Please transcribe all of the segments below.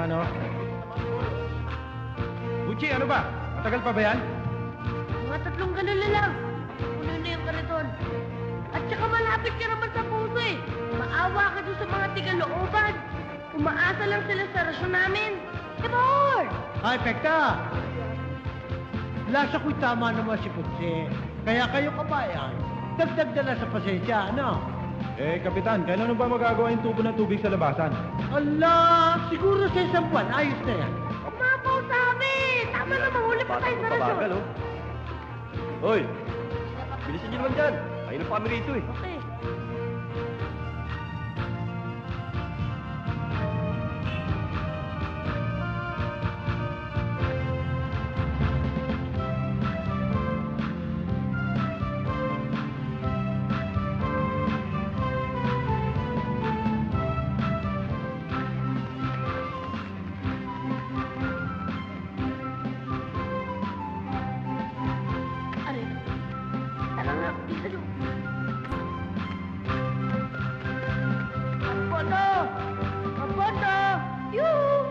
ano. Gucci, ano ba? Matagal pa ba yan? Mga 3 galon na lang. Puno na yung kariton. At saka malapit ka naman sa puso eh. Maawa ka doon sa mga tigalooban. Umaasa lang sila sa rasyon namin. Timor! Ay, Pekta! Lasa ko'y tama naman si Putsi. Kaya kayo kabayan, dagdag na lang sa pasensya, ano? Eh, Kapitan, kailan ba magagawa yung tubo ng tubig sa labasan? Allah, siguro sa isang buwan, ayos na yan. Umapaw sa amin! Tama na, mahuli pa tayo sa rasyon. oh. Hoy! Bilisan niyo naman dyan. Ayun ang kami rito eh. Okay. Tara nga, bisa nyo. Kampoto! Kampoto! Yoo!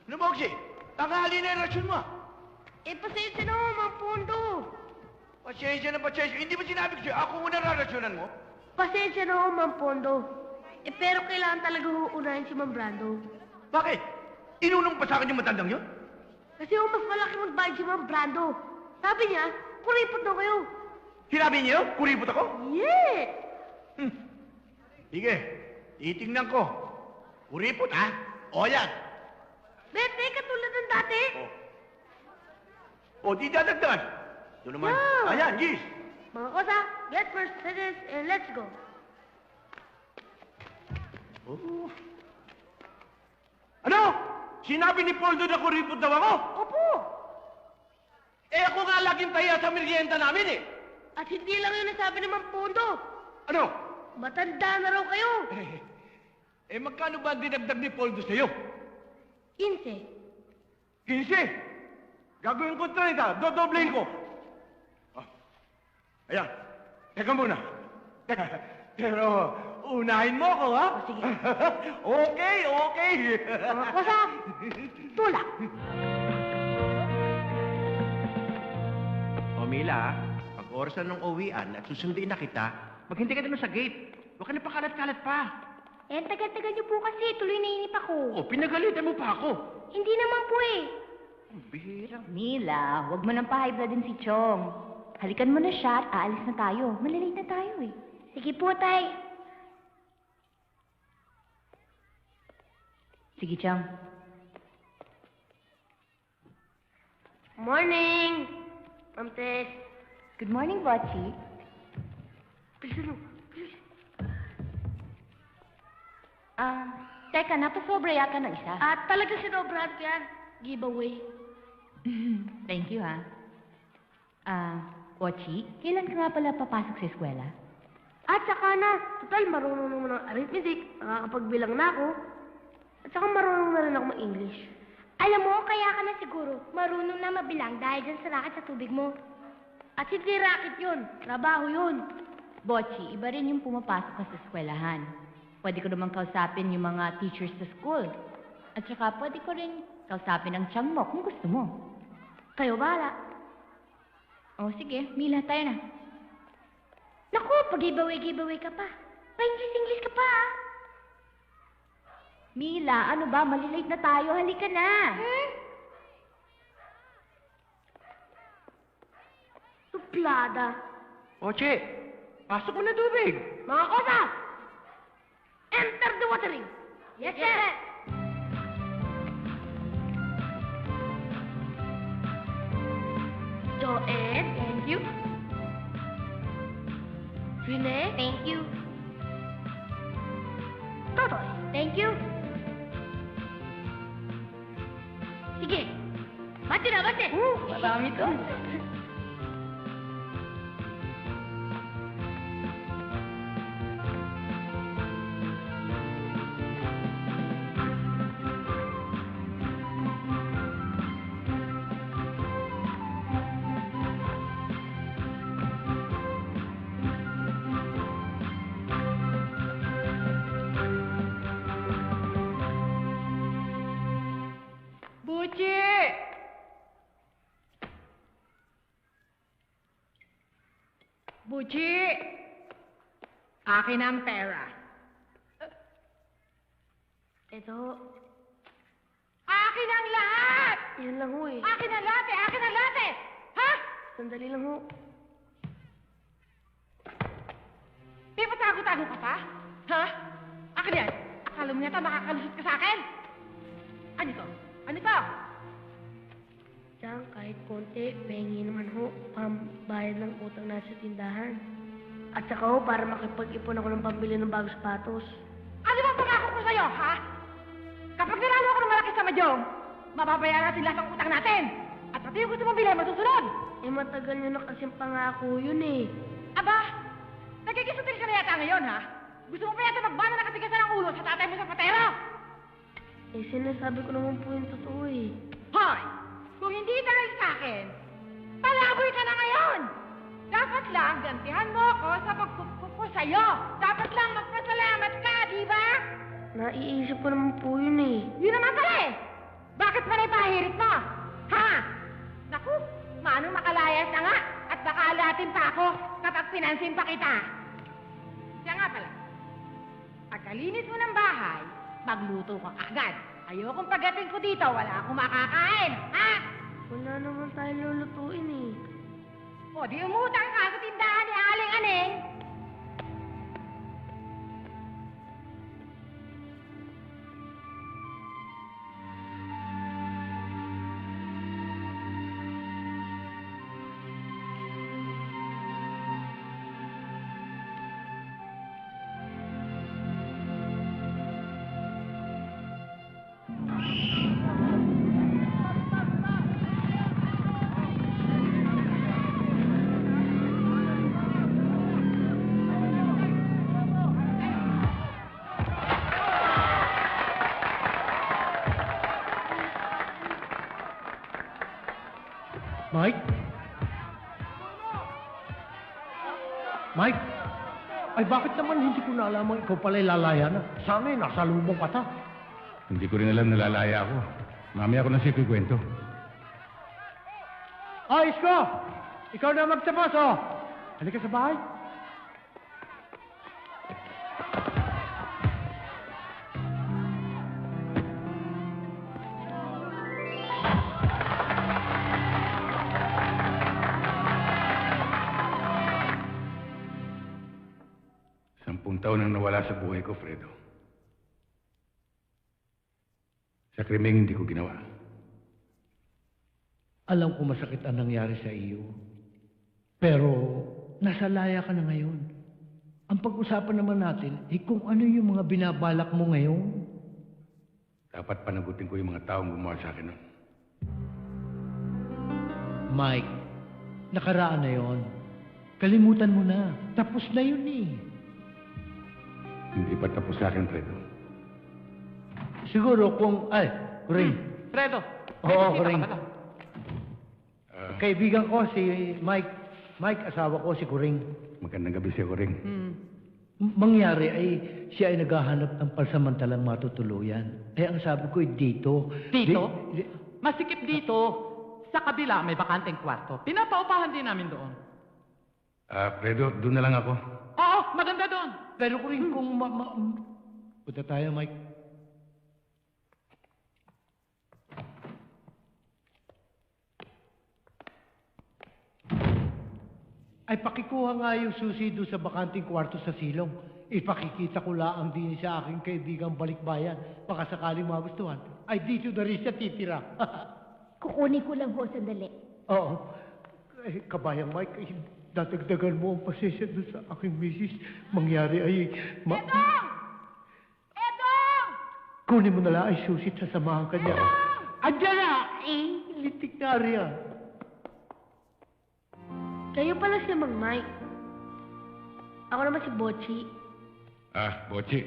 Ano ba, Oxy? Tanghali na yung rasyon mo. Pasensya na ho, Mang Pondo. Pasensya na pasensya. Hindi ba sinabi ko sa'yo, ako muna rarasyonan mo? Pasensya na ho, Mang Pondo. Pero kailangan talaga uunahin si Mang Brando. Bakit? Inunong pa sa akin yung matandang yun? Kasi mas malaki magbayad si Mang Brando. Sabi niya, kuripot daw kayo. Sinabi niyo, kuripot ako? Yeah! Sige, titingnan ko. Kuripot, ha? O, yan. Bete, katulad ng dati. O, di dadagdagan. Ito naman. Yeah. Ayan, Gis. Mga kosa, get Mercedes and let's go. Oh. Ano? Sinabi ni Poldo na kuripot daw ako? Opo! Eh, ako nga laging taya sa merienda namin, eh. At hindi lang yun ang sabi ni Mang Pondo. Ano? Matanda na raw kayo. Magkano ba ang dinagdag ni Poldo sa'yo? 15. 15. Gagawin ko 30. Dodoblein ko. Ah. Ayan. Teka muna. Pero, unahin mo ako, ha? Sige. Okay, okay. Mga kosa, tulak. O Mila, pag orasan ng uwian at susundin na kita, maghintay ka doon sa gate. Huwag ka na pakalat-kalat pa. Ang tagal-tagal niyo po kasi, tuloy nainip ako. O, pinagalitan mo pa ako. Hindi naman po eh. Bihira. Mila, huwag mo nang pa-high blood din si Chong. Halikan mo na siya at aalis na tayo. Malalate na tayo eh. Sige po, tay. Sige, Chong. Morning, Ma'am Tess. Good morning, Botchi. Bilisan mo. Teka, napasobra yata ng isa. Talaga sinobrahan ko yan. Giveaway. Thank you, ha. Botchi, kailan ka nga pala papasok sa eskwela? At saka na, total marunong naman ng arithmetic. Nakakapagbilang na ako. At saka marunong na rin ako mag-English. Alam mo, kaya ka na siguro marunong na mabilang dahil dyan sa racket sa tubig mo. At hindi racket yun. Trabaho yun. Botchi, iba rin yung pumapasok ka sa eskwelahan. Pwede ko naman kausapin yung mga teachers sa school. At saka pwede ko rin kausapin ang tiyang mo kung gusto mo. Kayo bahala. O sige, Mila, tayo na. Naku, pag-giveaway ka pa. Pa-English ka pa, ah. Mila, ano ba? Malilate na tayo. Halika na. Suplada. Oche, pasok mo na tubig. Mga kosa! Enter the watering! Yes, sir! Joed, thank you. Rene, thank you. Totoy, thank you. Sige, bati na, bati! Marami to. Buchi! Akin ang pera. Ito, Akin ang lahat! yun lang ho eh. Akin ang lahat eh! Akin ang lahat eh! Ha? Sandali lang ho. Di ba tago-tago ka pa? Ha? Akin yan! Akala mo yata makakalusot ka sa akin? Ano to? Ano to? Diyan, kahit konti, pahingi naman ho, pambayad ng utang na sa tindahan. At saka ho, para makipag-ipon ako ng pambili ng bagong sapatos. Ano ba pangako ko sa'yo, ha? Kapag nilalo ako ng malaki sa madyong, mababayaran natin lahat ng utang natin. At pati yung gusto mong bilhin, masusunod. Eh, matagal nyo na kasing pangako yun eh. Aba, nagkikisutil ka na yata ngayon, ha? Gusto mo pa yata magbana na katigasan ng ulo sa tatay mo sa patero? Eh, sinasabi ko naman po yung totoo eh. Hoy! Kung hindi dahil sa akin, palaboy ka na ngayon! Dapat lang gantihan mo ako sa pagkukup ko sa'yo. Dapat lang magpasalamat ka, di ba? Naiisip ko naman po yun eh. Yun naman pala eh! Bakit pa naipahirit mo? Ha? Naku, manong makalayas na nga at baka alatin pa ako kapag pinansin pa kita. Siya nga pala, pagkalinis mo ng bahay, magluto ka agad. Ayokong pagdating ko dito, wala akong makakain. Ha? Wala naman tayong lulutuin eh. O di umutang ka sa tindahan ni Aling Aning. Mike? Mike? Ay, bakit naman hindi ko nalaman ikaw pala'y lalaya na? Sana eh, nasa lubong ka ta. Hindi ko rin alam na lalaya ako. Mamaya ako na siya kwento. Isko! Ikaw na magtapos, oh! Halika sa bahay. Taon nang nawala sa buhay ko, Fredo. Sa krimeng hindi ko ginawa. Alam ko masakit ang nangyari sa iyo. Pero, nasa laya ka na ngayon. Ang pag-usapan naman natin, kung ano yung mga binabalak mo ngayon. Dapat panagutin ko yung mga taong gumawa sa akin nun. Mike, nakaraan na yon. Kalimutan mo na. Tapos na yun eh. Hindi pa tapos sa akin, Fredo. Siguro kung... Ay, Kuring. Fredo. Oo, Kuring. Ah, Kaibigan ko si Mike. Mike, asawa ko si Kuring. magandang gabi siya ko rin. Mangyari ay siya ay naghahanap ng pansamantalang matutuluyan. Eh, ang sabi ko ay dito. Dito? Di- Masikip dito. Sa kabila, may bakanteng kwarto. Pinapaupahan din namin doon. Fredo, doon na lang ako. Oo, maganda doon. Pero Kuring, kung punta tayo, Mike. Ay, pakikuha nga yung susi doon sa bakanting kwarto sa silong. Ipakikita ko lang din sa aking kaibigang balikbayan. Baka sakaling magustuhan. Ay, dito na rin siya titira. Kukunin ko lang ho sandali. Oo. Eh, kabayang Mike, dadagdagan mo ang pasensya doon sa aking misis. Mangyari ay... Edong! Edong! Kunin mo na lang ay susi at sasamahan ka niya. Andiyan na! Eh, litik na riyan. Kayo pala si Mang Mike. Ako naman si Bochi. Bochi.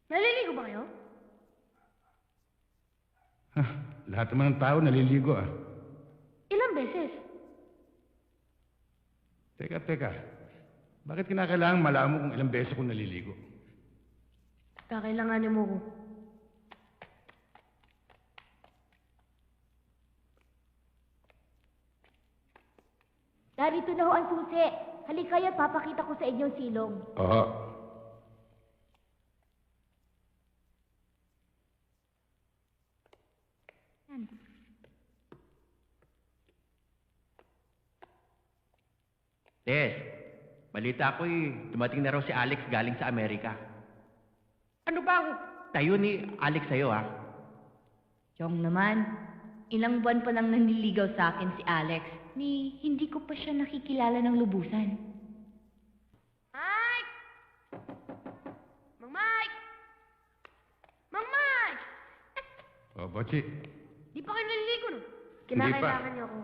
Naliligo ba kayo? Lahat naman ng tao naliligo, Ilang beses? Teka. Bakit kinakailangan malaman mo kung ilang beses ako naliligo? Kakailanganin mo ko. Narito na ho ang susi. Halika kayo, papakita ko sa inyo ang silong. Oo. Tess, balita ko dumating na raw si Alex galing sa Amerika. Ano bang... Tayo ni Alex sa'yo, ha? Chong naman, ilang buwan pa lang nanliligaw sa akin si Alex, ni hindi ko pa siya nakikilala ng lubusan. Mike! Mang Mike! Mang Mike! O, Botsi. Di pa kayo naliligo, no? Hindi pa. Kinakailangan niyo ako.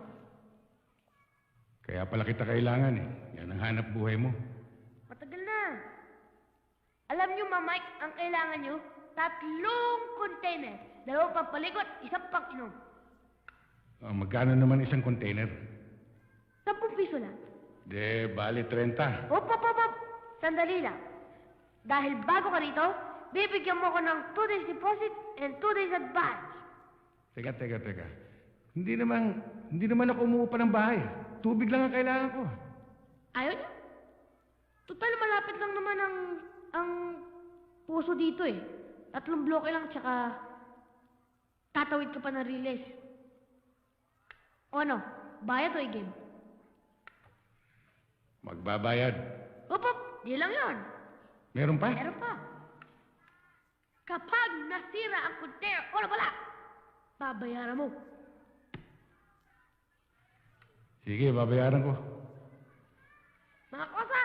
Kaya pala kita kailangan eh. Yan ang hanap buhay mo. Matagal na. Alam niyo, Mang Mike, ang kailangan niyo, 3 container. 2 pampalikot, 1 pang inom. Magkano naman isang container? 10 piso lang. De, bali 30. Hop. Sandali lang. Dahil bago ka rito, bibigyan mo ko ng 2 days deposit and 2 days advance. Teka. Hindi naman ako umuupa ng bahay. Tubig lang ang kailangan ko. Ayaw niyo? Total, malapit lang naman ang puso dito eh. 3 bloke lang, tsaka tatawid ka pa ng riles. O ano, bayad o game? Magbabayad. Hop, di lang yon. Meron pa? Meron pa. Kapag nasira ang container, wala, babayaran mo. Sige, babayaran ko. Mga kosa,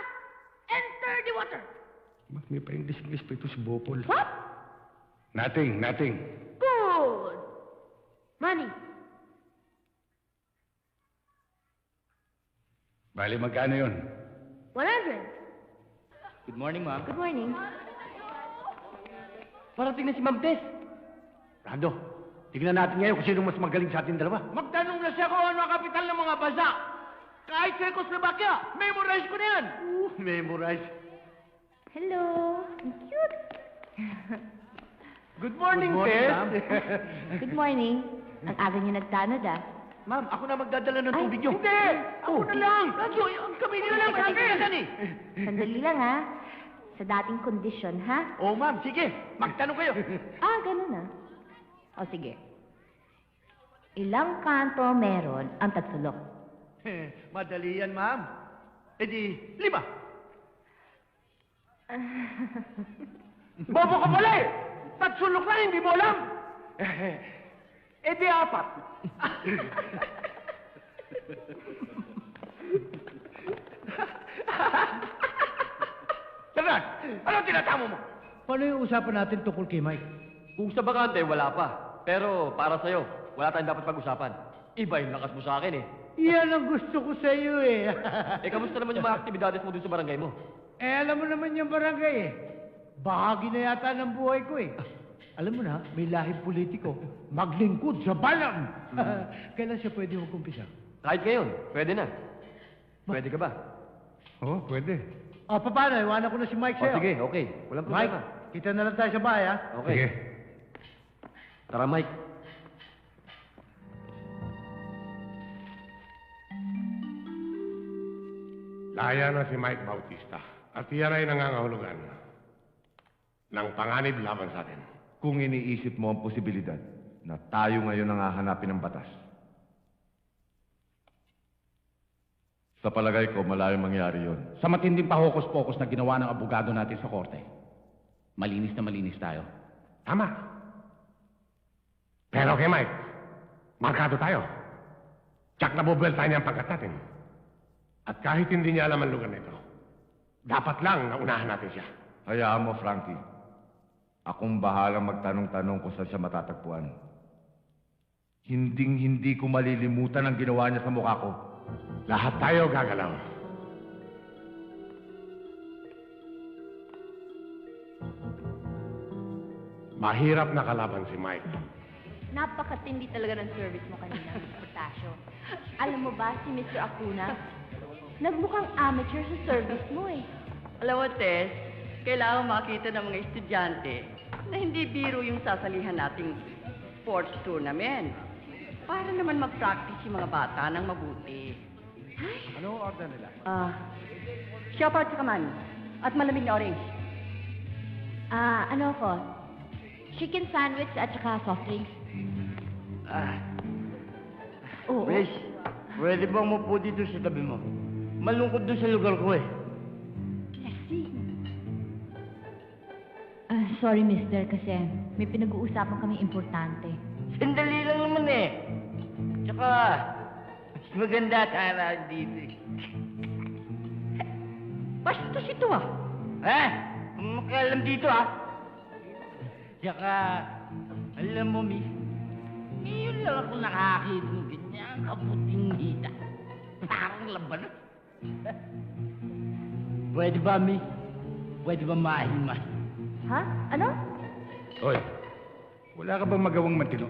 enter the water. May pa-English pa ito si Bopol. Hop! Nothing. Good. Money. Bali, magkano yun? 100. Good morning, ma'am. Good morning. Parating na si Ma'am Tess. Rado, tignan natin ngayon kung sino mas magaling sa ating dalawa. Magtanong na siya kung ano ang kapital ng mga bansa. Kahit Czechoslovakia, memorize ko na yan. Memorize. Hello! Ang cute! Good morning, Good morning, Tess. ma'am. Good morning. Ang aga niyo nagtanod, ah. Ma'am, ako na magdadala ng Ay, tubig niyo. Hindi! Ako na lang! Radyo, kami nila lang Teka, kami! teka. Sandali lang, ha? Sa dating kondisyon, ha? Oo, ma'am, sige. Magtanong kayo. Ganun na. O, sige. Ilang kanto meron ang tatsulok? Madali yan, ma'am. E di, 5. Bobo ka pala eh! Tatsulok lang, hindi mo alam! Eh di 4. Tara, ano tinatamo mo? Paano yung usapan natin tungkol kay Mike? Kung sa bakante, wala pa. Pero para sa'yo, wala tayong dapat pag-usapan. Iba yung lakas mo sa akin, eh. Yan ang gusto ko sa iyo eh. Kamusta naman yung mga aktibidades mo dun sa barangay mo? Alam mo naman yung barangay eh. Bahagi na yata ng buhay ko eh. Alam mo na, may lahing politiko. Maglingkod sa balang. Kailan siya pwede mag-umpisa? Kahit ngayon, pwede na. Pwede ka ba? Oo, pwede. Paano? Iwanan ko na si Mike sa'yo. Sige, okay. Walang Mike, problema. kita na lang tayo sa bahay ha. Okay. Sige. Tara, Mike. Laya na si Mike Bautista. At yan ay nangangahulugan ng panganib laban sa atin. Kung iniisip mo ang posibilidad na tayo ngayon ang hahanapin ng batas. Sa palagay ko, malayo mangyari yon. Sa matinding pahokus-pokus na ginawa ng abogado natin sa korte, malinis na malinis tayo. Tama. Pero kay Mike, markado tayo. Tsak na bubuel tayo niya ang pangkat natin. At kahit hindi niya alam ang lugar nito, dapat lang na unahan natin siya. Hayaan mo, Frankie. Akong bahalang magtanong-tanong kung saan siya matatagpuan. Hinding-hindi ko malilimutan ang ginawa niya sa mukha ko. Lahat tayo gagalaw. Mahirap na kalaban si Mike. Napakatindi talaga ng service mo kanina, Mr. Tasio. Alam mo ba, si Mr. Acuna, nagmukhang amateur sa service mo eh. Alam mo, Tess, kailangan makita ng mga estudyante na hindi biro yung sasalihan nating sports tournament. Para naman mag-practice yung mga bata ng mabuti. Ano order nila? Siopaw at saka mani. At malamig na orange. Ano ako? Chicken sandwich at saka soft drinks. Oo. Miss, pwede bang umupo dito sa tabi mo? Malungkot doon sa lugar ko eh. Sorry, mister, kasi may pinag-uusapan kami importante. Sandali lang naman eh. Tsaka, mas maganda tayo dito eh. Bastos ito ah. Ha? Kung makalam dito ah. Tsaka, alam mo, miss, ngayon lang ako nakakita ng ganyan kaputing hita. Parang laban. Pwede ba, miss? Pwede ba mahimas? Ha? Ano? Hoy, wala ka bang magawang matino?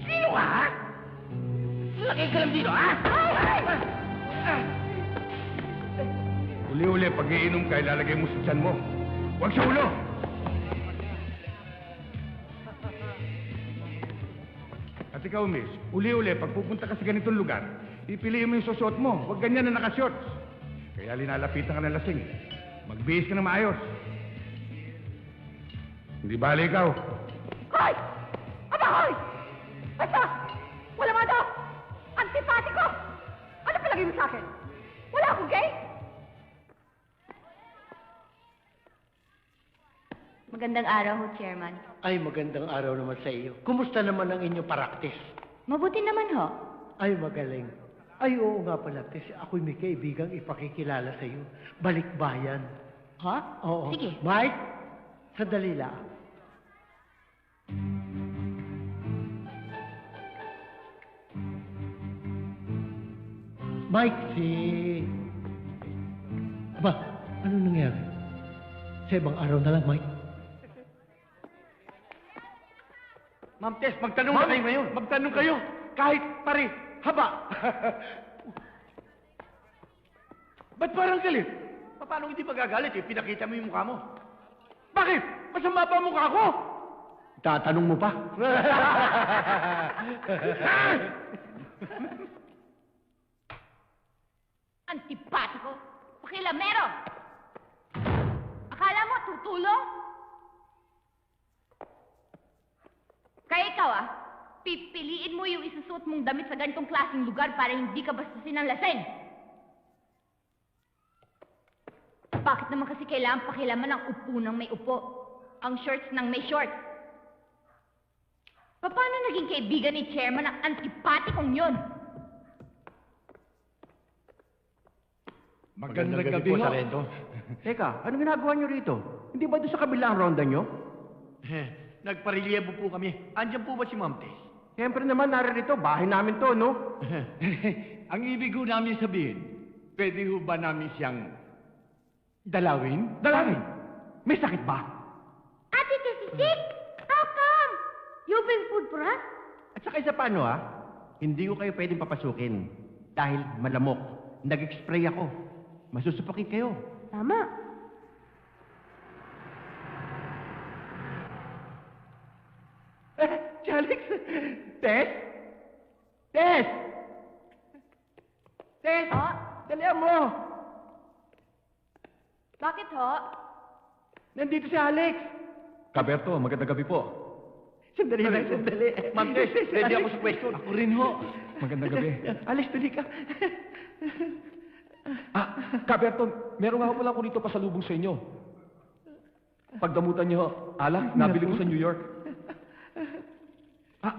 Sino ka, ha? Laki ka lang dito, ha? Uli-uli, pag iinom ka, ilalagay mo sa tiyan mo. Huwag sa ulo! At ikaw, miss, uli-uli, pag pupunta ka sa ganitong lugar, ipiliin mo yung susuot mo. Huwag ganyan na nakashorts. Kaya linalapitan ka ng lasing. Magbihis ka na maayos. Hindi bali ikaw. Hoy! Aba, hoy! Basta! Wala mo ito! Antipatiko! Ano palagay mo sa akin? Wala akong gay? Magandang araw ho, Chairman. Ay, magandang araw naman sa iyo. Kumusta naman ang inyong practice? Mabuti naman ho. Ay, magaling. Ay, oo nga pala, Tess. Ako'y may kaibigang ipakikilala sa iyo. Balikbayan. Ha? Oo. Sige. Mike, sandali lang. Mike, Aba, ano nangyari? Sa ibang araw na lang, Mike. Ma'am Tess, magtanong na kayo ngayon. Magtanong kayo. Kahit pare, haba. Ba't parang galit? Paano hindi magagalit eh? Pinakita mo yung mukha mo. Bakit? Masama ba ang mukha ko? Tatanong mo pa? Antipatiko! Pakilamero! Akala mo tutulong? Kaya ikaw pipiliin mo yung isusuot mong damit sa ganitong klaseng lugar para hindi ka bastusin ng lasing. Bakit naman kasi kailangan pakilaman ang upo ng may upo? Ang shorts ng may shorts? Paano naging kaibigan ni Chairman ang antipatikong yun? Magandang gabi po, Sarento. Teka, anong ginagawa niyo rito? Hindi ba doon sa kabilang ronda niyo? Nagparelyebo po kami. Andiyan po ba si Ma'am Tess? Siyempre naman, naririto. Bahay namin to, no? Ang ibig ho namin sabihin, pwede ho ba namin siyang dalawin? Dalawin! May sakit ba? Ate Tessie, how come? You bring food for us? At saka isa paano, hindi ko kayo pwedeng papasukin. Dahil malamok. Nag-spray ako. Masusupakin kayo. Tama. Si Alex! Tess? Tess! Tess! Dalihan mo! Bakit ho? Nandito si Alex! Kaberto, magandang gabi po. Sandali lang, sandali. Ma'am Tess, ready ako sa question. Ako rin ho. Magandang gabi. Alex, dali ka. Kaberto, meron nga ho pala ako dito pasalubong sa inyo. Pagdamutan niyo, alak, nabili ko sa New York.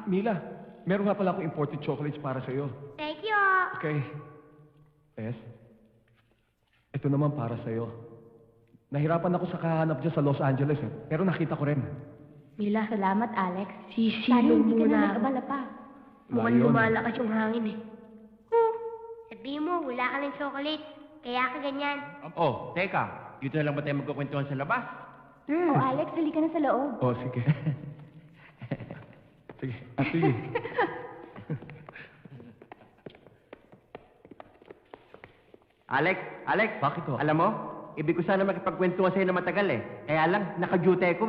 Mila, meron nga pala akong imported chocolates para sa iyo. Thank you. Okay. Tess, ito naman para sa iyo. Nahirapan ako sa kahanap dyan sa Los Angeles pero nakita ko rin. Mila, salamat, Alex. Sisilo hindi ka na muna. nag-abala pa. Mukhang Layon. lumalakas yung hangin Sabihin mo, wala ka ng chocolate. Kaya ka ganyan. Oh, teka. Dito na lang ba tayo magkukwentuhan sa labas? Oh, Alex, halika na sa loob. Oh, sige. Sige. Sige. Alex, Bakit ho? alam mo, ibig ko sana makipagkwentuhan sa'yo na matagal Kaya lang, naka-duty ko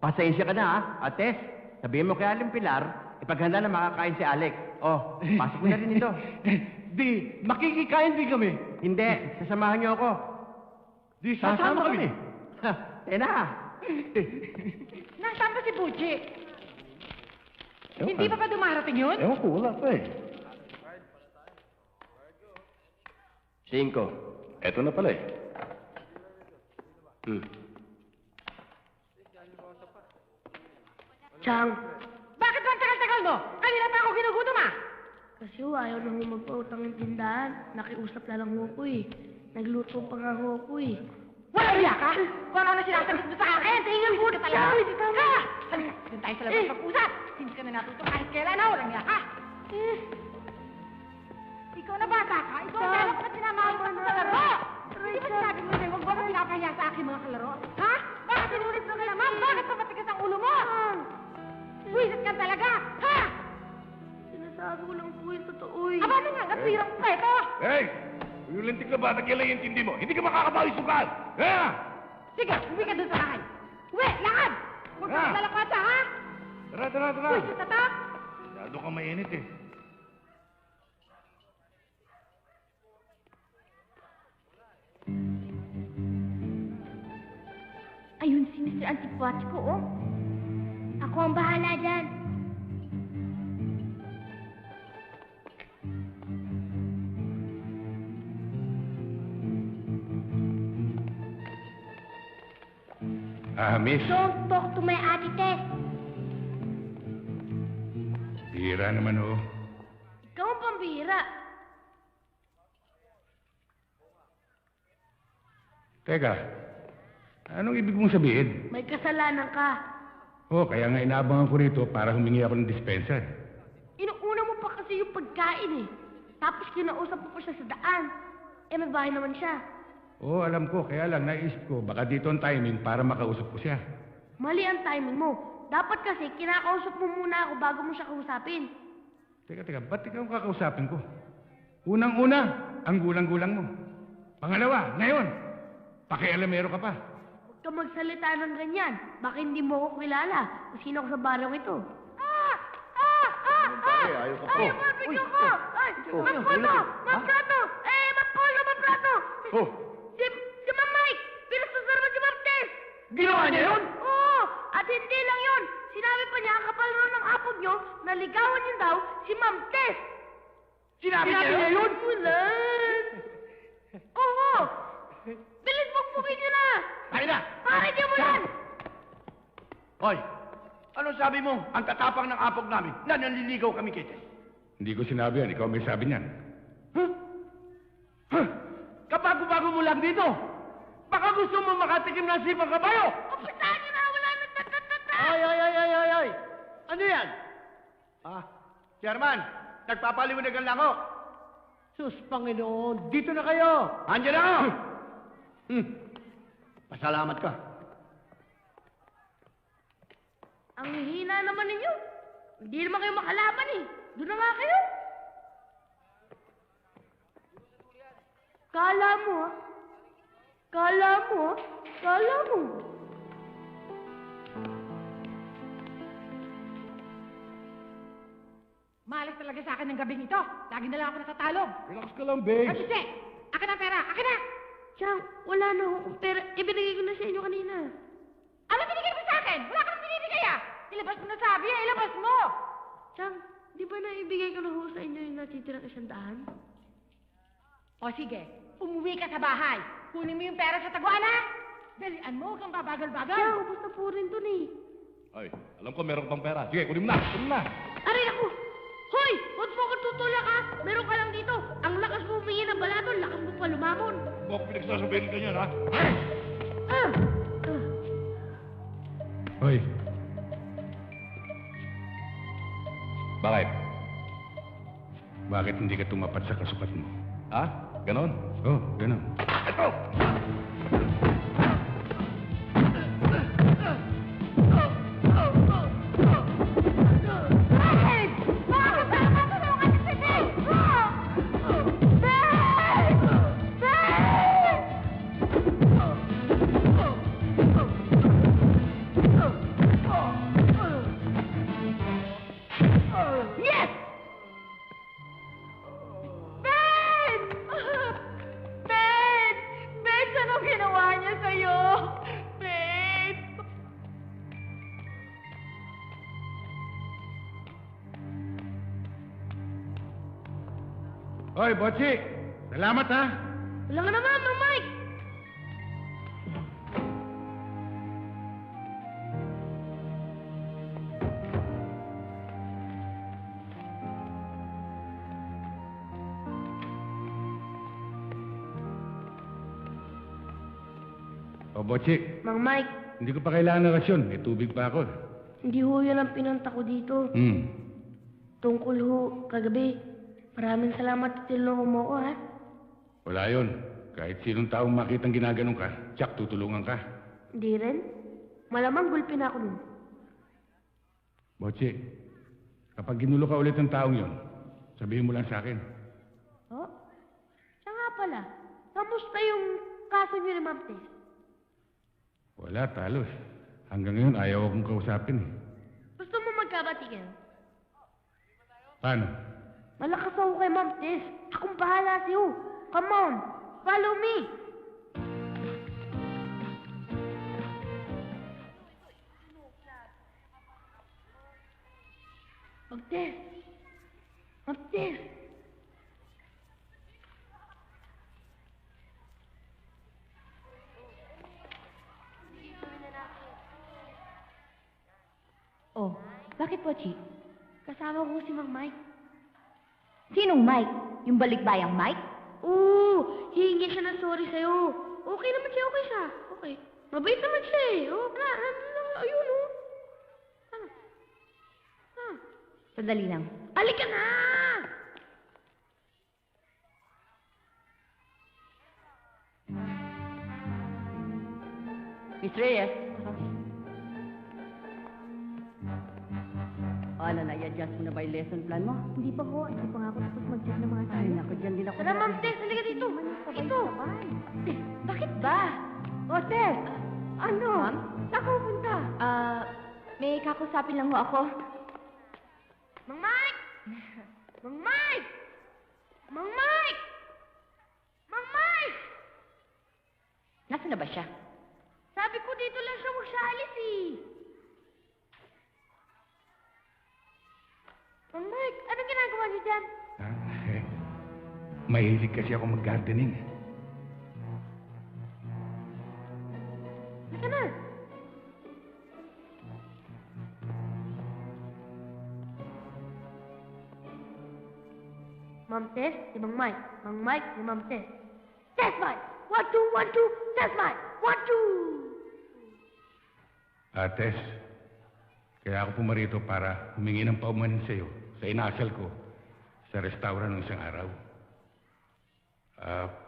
Pasensya ka na Tess, sabihin mo kay Aling Pilar, ipaghanda na makakain si Alex. Oh, pasok mo na rin ito. Di, makikikain din kami. Hindi, sasamahan niyo ako. Di sasama kami. Ha, na. Nasaan ba si Buchi? Hindi pa ba dumarating yun? Ewan ko, wala pa eh. 5. Eto na pala eh. Chang, Bakit ba ang tagal-tagal mo? Kanina pa ako ginugutom ah! kasi ayaw na ho magpautang ng tindahan. Nakiusap na lang ho ko eh. Nagluto pa nga ho ko eh. Walang riya ka? Kung ano na sinasagot mo sa akin? Tingnan mo na talaga! Ha? Halika, doon tayo sa labas mag-usap! Hindi ka na natuto kahit kailan na, walang riya ka! Ikaw na bata ka? Ikaw ang lalak na sinamahan mo sa kalaro! Hindi ba sinabi mo sa'yo, huwag mo na pinapahiya sa aking mga kalaro? Ha? Bakit sinulit mo ka naman? Bakit pa matigas ang ulo mo? Buwisit ka talaga! Ha? Sinasabi ko lang po yung totoo eh. Aba na nga, napirang pa ito! Hey! Yung lintik na bata, kailan yung intindi mo? Hindi ka makakabawi sugal! Eh! Sige, uwi ka doon sa bahay! Uwi! Lakad! Huwag ka maglalakad ha? Tara, tara, tara! Buwisit na to! Masyado kang mainit eh. Ayun si Mr. Antipatico, oh. Ako ang bahala dyan. Miss. Don't talk to my Ate Tess. Bira naman oh. Ikaw ang pambihira. Teka, anong ibig mong sabihin? May kasalanan ka. Oh, kaya nga inaabangan ko rito para humingi ako ng dispenser. Inuuna mo pa kasi yung pagkain eh. Tapos kinausap mo pa siya sa daan. Eh, may bahay naman siya. Oo, alam ko. Kaya lang, naisip ko, baka dito ang timing para makausap ko siya. Mali ang timing mo. Dapat kasi kinakausap mo muna ako bago mo siya kausapin. Teka, ba't ikaw ang kakausapin ko? Unang-una, ang gulang-gulang mo. Pangalawa, ngayon, pakialamero ka pa. Huwag ka magsalita ng ganyan. Baka hindi mo ako kilala kung sino ako sa baryong ito. Ayaw ka po. Ay, barbecue ko! Ay, magplato! Magplato! Eh, magplato! Oh, Si Ma'am Mike! Pinasusurma si Ma'am Tess! Ginawa niya yun? Oo! At hindi lang yun! Sinabi pa niya, kapal ron ng apog niyo, naligawan niyo daw si Ma'am Tess! Sinabi niya yun? Mulan! Oo! Bilis bukbukin niyo na! Ay na! Pare niyo mo yan! Hoy, anong sabi mo? Ang tatapang ng apog namin na nanliligaw kami kay Tess. Hindi ko sinabi yan. Ikaw may sabi niyan. Kabago-bago mo lang dito. Baka gusto mo makatikim ng sipang kabayo. Pupuntahan niyo na! Wala na tatatata! Ay! Ano yan? Chairman, nagpapaliwanagan lang ako. Sus, Panginoon, dito na kayo! Andiyan ako! Pasalamat ka. Ang hihina naman ninyo. Hindi naman kayo makalaban eh. Doon na nga kayo. Kala mo, ah. Kala mo. Malas talaga sa akin ng gabing ito. Lagi na lang ako natatalog. Relax ka lang, babe. Kasi, akin ang pera! Akin na! Chang, wala na akong pera. Ibinigay ko na sa inyo kanina. Ano binigay mo sa akin? Wala ka nang binibigay ah! Ilabas mo na sabi ah! Ilabas mo! Chang, di ba naibigay ko na ho sa inyo yung natitira 100? O sige, umuwi ka sa bahay. Kunin mo yung pera sa taguan ha! Dalian mo, huwag kang babagal-bagal. Chang, ubos na po rin dun eh. Ay, alam ko meron pang pera. Sige, kunin mo na. Aray ako! Hoy! Huwag mo akong tutulak ha! Meron ka lang dito. Ang lakas mo humingi ng balaton, lakas mo pa lumamon. Huwag pinagsasabihin ka niyan, ha? Ah! Hoy. Bakit? Bakit hindi ka tumapat sa kasukat mo? Ha? Ganon? Oo, ganon. Ito! Hoy, Botsi! Salamat ha! Wala ka naman, Mang Mike! O, Botsi, Mang Mike, hindi ko pa kailangan ng rasyon. May tubig pa ako. hindi ho yun ang pinunta ko dito. Tungkol ho, kagabi. Maraming salamat at tinulungan mo ko, ha? Wala yun. Kahit sinong taong makitang ginaganon ka, tsak tutulungan ka. Hindi rin. Malamang gulpin ako nun. Botsi, kapag ginulo ka ulit ng taong yon, sabihin mo lang sa akin. Oh? Siya nga pala. Kamusta yung kaso niyo ni Ma'am Tess? Wala, talos. Hanggang ngayon, ayaw akong kausapin eh. Gusto mo magkabatigan? Paano? Malakas ako kay Ma'am Tess. Akong bahala sa'yo. Come on, follow me. Ma'am Tess. Ma'am Tess. Oh, bakit po, Chi? Kasama ko si Mang Mike. Sinong Mike? Yung balikbayang Mike? Oo, hihingi siya ng sorry sa'yo. Okay naman siya, okay siya. Okay. Mabait naman siya eh. Oh, ayun oh. Sandali lang. Alika na! Miss Reyes. Ano na, i-adjust mo na ba yung lesson plan mo? Hindi pa ho. Hindi pa nga ako tapos mag-check ng mga Ay, naku, dyan din ako. Tara, Ma'am Tess, halika dito. Ito. Bakit ba? O, Tess. Ano? Ma'am? Saan ka pupunta? May kakusapin lang ho ako. Mang Mike! Mang Mike! Mang Mike! Mang Mike! Nasaan na ba siya? Sabi ko dito lang siya huwag siya alis eh. Mang Mike, anong ginagawa niyo dyan? Mahilig kasi ako mag-gardening. Halika na. Ma'am Tess, si Mang Mike. Mang Mike, si Ma'am Tess. Tess Mike! 1, 2, 1, 2. Tess Mike! 1, 2. Tess, kaya ako pumarito para humingi ng paumanin sa iyo sa inasal ko sa restaurant ng isang araw.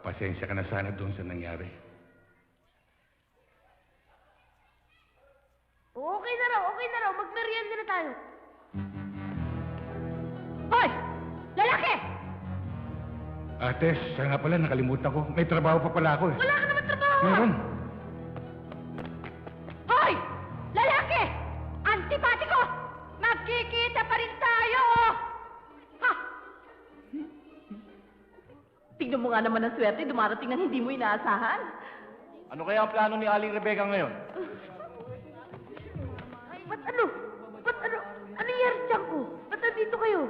Pasensya ka na sana doon sa nangyari. Okay na raw. Magmerienda na tayo. Hoy! Lalaki! Tess, siya nga pala, nakalimutan ko. May trabaho pa pala ako eh. Wala ka naman trabaho. Meron. Hoy! Lalaki! Antipatiko! Magkikita pa rin tayo! Ha? Tignan mo nga naman ang swerte, dumarating ng hindi mo inaasahan. Ano kaya ang plano ni Aling Rebecca ngayon? Ba't ano? Ano nangyari dyan ko? Ba't nandito kayo?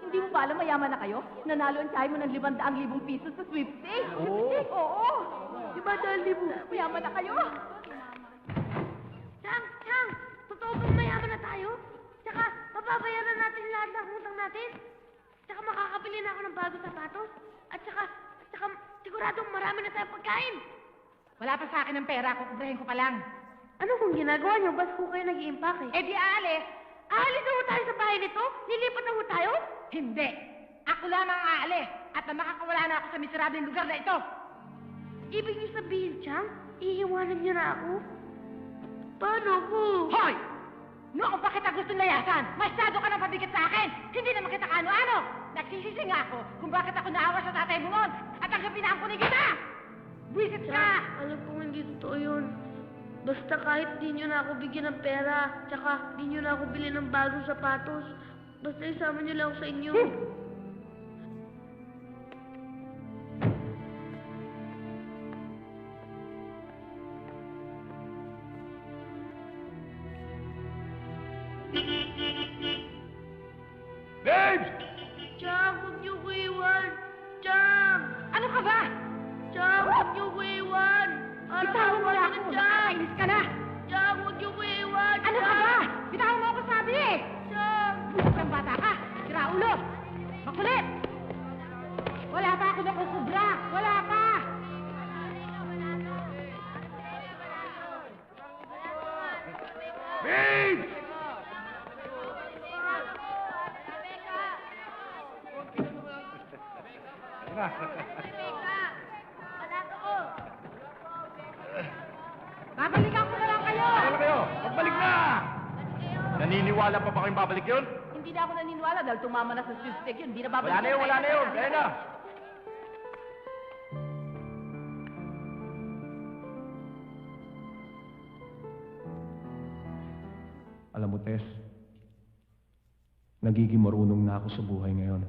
Hindi mo ba alam mayaman na kayo? Nanalo ang tsahe mo ng 500,000 pisos sa sweepstakes. Oo. Di ba dahil di mo? Mayaman na kayo. Chang! Totoo bang mayaman na tayo? Tsaka, mababayaran natin lahat ng utang natin? Tsaka makakabili na ako ng bagong sapatos? At tsaka siguradong marami na tayong pagkain. Wala pa sa akin ng pera, kukubrahin ko pa lang. Ano kung ginagawa niyo? Bas ko kayo nag-i-impake. Eh di aalis. Aalis na ho tayo sa bahay nito? Lilipat na ho tayo? Hindi. Ako lamang aalis at na makakawala na ako sa miserableng lugar na ito. Ibig niyo sabihin, Chang, iiwanan niyo na ako? Paano ko? Hoy! Noong pa kita gusto layasan, masyado ka nang pabigat sa akin. Hindi naman kita kaano-ano. Nagsisisi nga ako kung bakit ako naawa sa tatay mo noon at ang kapinahan kita. Buisit ka! Alam kong hindi totoo yun. Basta kahit di nyo na ako bigyan ng pera, tsaka di nyo na ako bilhin ng bagong sapatos, basta isama nyo lang ako sa inyo. Babes! Chang, huwag niyo ko iwan. ka ba? Chang, huwag niyo ko iwan! Bitawan mo na ako! Nakakainis ka na! Chang, huwag niyo ko iwan! Ano ka ba? Bitawan mo ako sabi eh! Chang! Bukas kang bata ka! Sira ulo! Makulit! Wala pa ako nakusubra! Wala pa! Vince! Babalikan ko na lang kayo! Ano kayo? Magbalik na! Naniniwala pa ba kayong babalik yun? Hindi na ako naniniwala dahil tumama na sa suspect yun. Hindi na babalik. Wala na yun, wala na yun. Kaya na. Alam mo, Tess, nagiging marunong na ako sa buhay ngayon.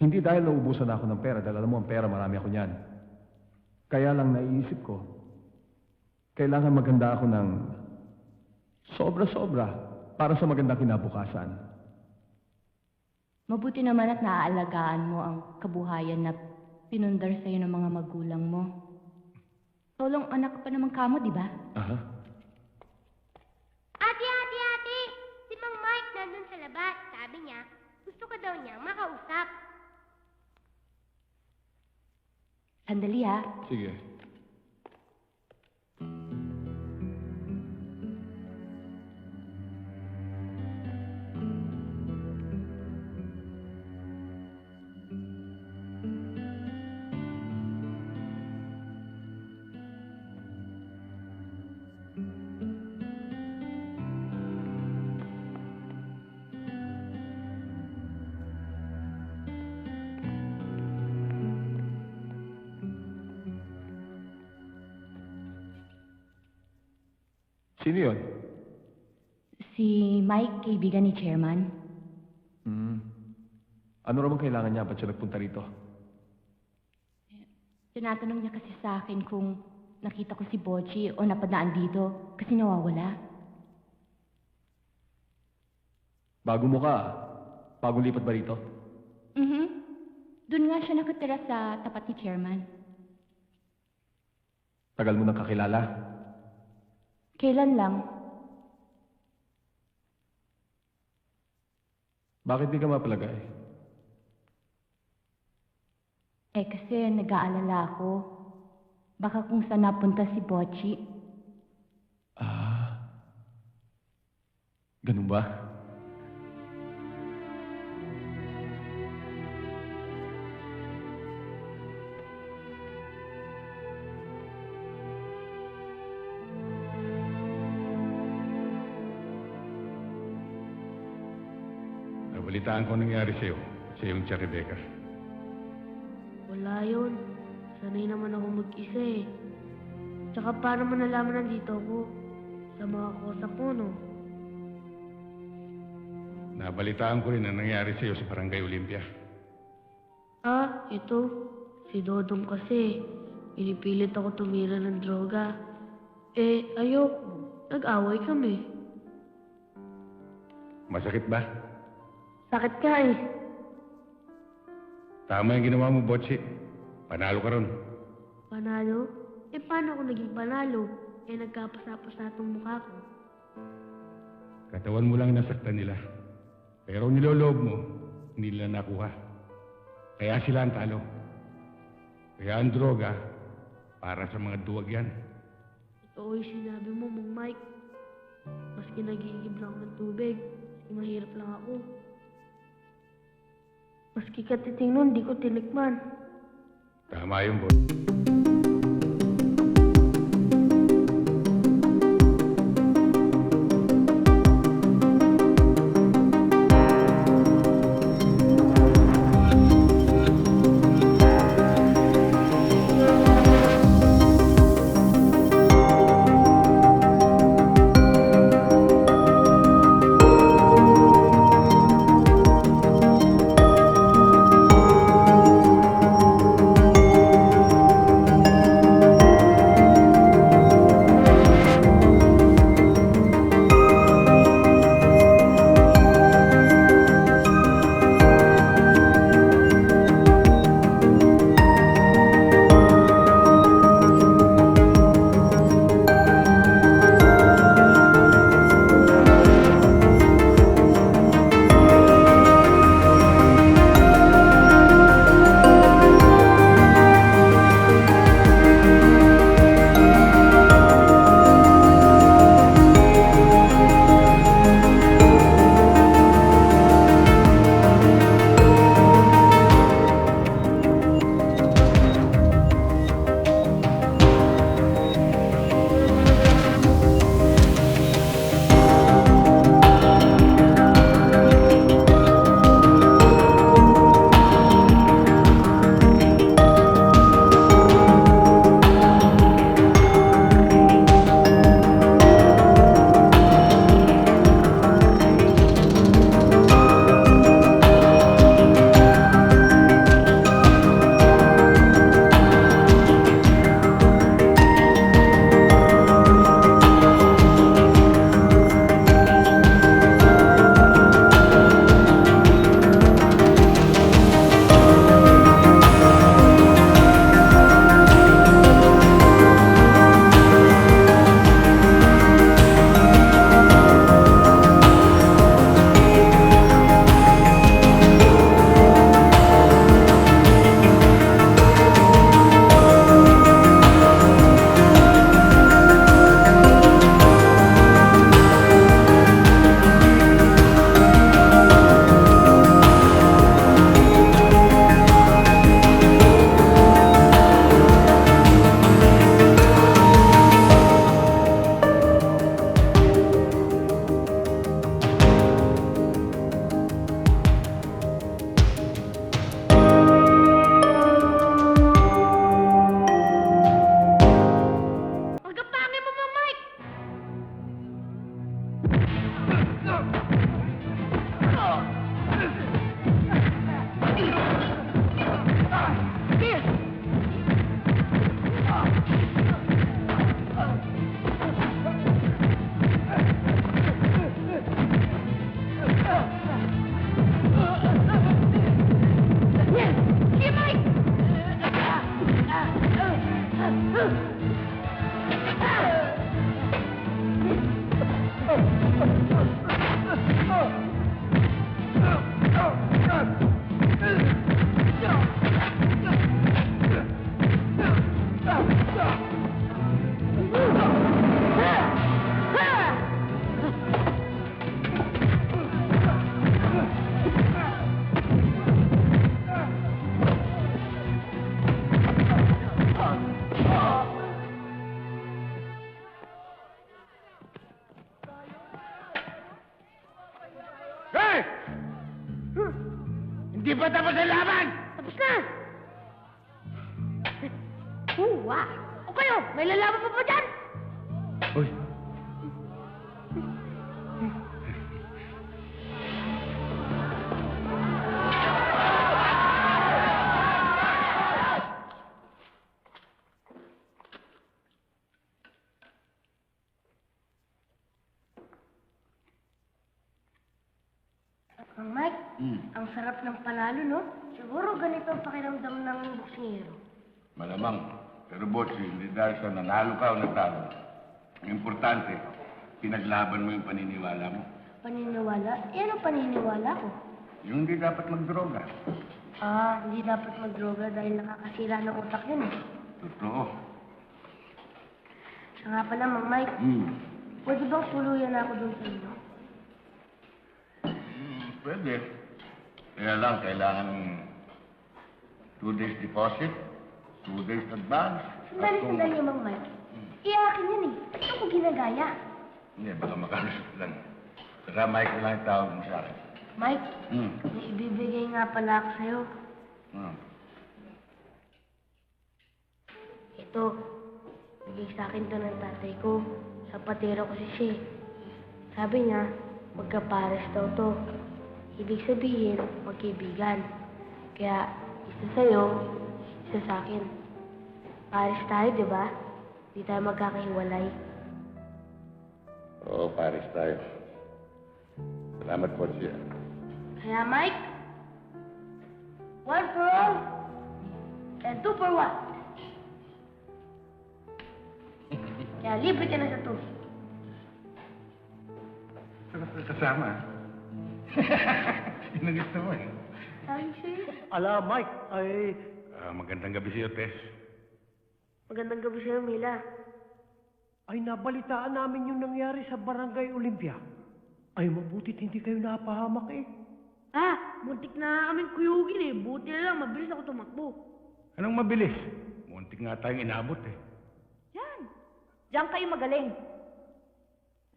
Hindi dahil naubusan ako ng pera, dahil alam mo, ang pera, marami ako niyan. Kaya lang naiisip ko, kailangan maganda ako ng sobra-sobra para sa magandang kinabukasan. Mabuti naman at naaalagaan mo ang kabuhayan na pinundar sa'yo ng mga magulang mo. Solong anak pa naman kamo, di ba? Aha. Ate! Si Mang Mike nandun sa labas. Sabi niya, gusto ka daw niya makausap. Sandali ha. Sige. Sino yun? Si Mike, kaibigan ni Chairman. Ano raman kailangan niya? Ba't siya nagpunta rito? Tinatanong niya kasi sa akin kung nakita ko si Bochi o napadaan dito kasi nawawala. Bago mo ka, bagong lipat ba rito? Doon nga siya nakatira sa tapat ni Chairman. Tagal mo nang kakilala? Kailan lang? Bakit di ka mapalagay? Kasi nag-aalala ako. Baka kung saan napunta si Bochi. Ganun ba? Nabalitaan ko nangyari sa'yo. Sa iyong Tia Rebecca. Wala yun. Sanay naman ako mag-isa eh. Tsaka paano mo nalaman nandito ako? Sa mga kosa ko, no? Nabalitaan ko rin ang nangyari sa'yo sa Barangay Olympia. Ito. Si Dodong kasi. Pinipilit ako tumira ng droga. Ayoko. Nag-away kami. Masakit ba? Sakit ka eh. Tama yung ginawa mo, Botsi. Panalo ka ron. Panalo? Paano ako naging panalo? Nagkapasa-pasa itong mukha ko. Katawan mo lang nasaktan nila. Pero niloloob mo, hindi nila nakuha. Kaya sila ang talo. Kaya ang droga, para sa mga duwag yan. Totoo yung sinabi mo, Mang Mike. Maski nagigib lang ako ng tubig, maski mahirap lang ako. Maski katiting nun, di ko tinikman. Tama yung Botsi. Hindi pa tapos ang laban! Tapos na! Huwa! O kayo, may lalaban pa ba dyan? Uy, Ang Mike, ang sarap ng panalo, no? Siguro ganito ang pakiramdam ng boksingero. malamang. Pero Botsi, hindi dahil sa nanalo ka o natalo. Ang importante, pinaglaban mo yung paniniwala mo. Paniniwala? Eh, anong paniniwala ko? Yung hindi dapat magdroga. Hindi dapat magdroga dahil nakakasira ng utak yun, eh. Totoo. Siya nga pala, Mang Mike, pwede bang tuluyan ako dun sa inyo? Pwede. Kaya lang, kailangan 2 days deposit, 2 days advance. Sandali, Mang Mike. Iyakin yun, eh. Ba't ako ginagaya? Hindi, baka makalusot lang. Saka Mike lang yung tawag mo sa akin. Mike, may ibibigay nga pala ako sa'yo. Ito, bigay sa akin to ng tatay ko. Sa patera ko si Shea. Sabi niya, magkapares daw to. Ibig sabihin, magkaibigan. Kaya, isa sa'yo, isa sa akin. Pares tayo, di ba? Di tayo magkakahiwalay. Oo, pares tayo. Salamat po siya. Kaya, Mike, 1 for all, and 2 for 1. Kaya libre ka na sa 2. Sarap na kasama. Yun ang gusto mo eh. Thank you. Ala, Mike, ay... Magandang gabi sa'yo, Tess. Magandang gabi sa'yo, Mila. Ay, nabalitaan namin yung nangyari sa Barangay Olympia. Ay, mabutit hindi kayo napahamak eh. Muntik na kaming kuyugin eh. Buti na lang, mabilis ako tumakbo. Anong mabilis? Muntik nga tayong inabot eh. Yan. Diyan kayo magaling.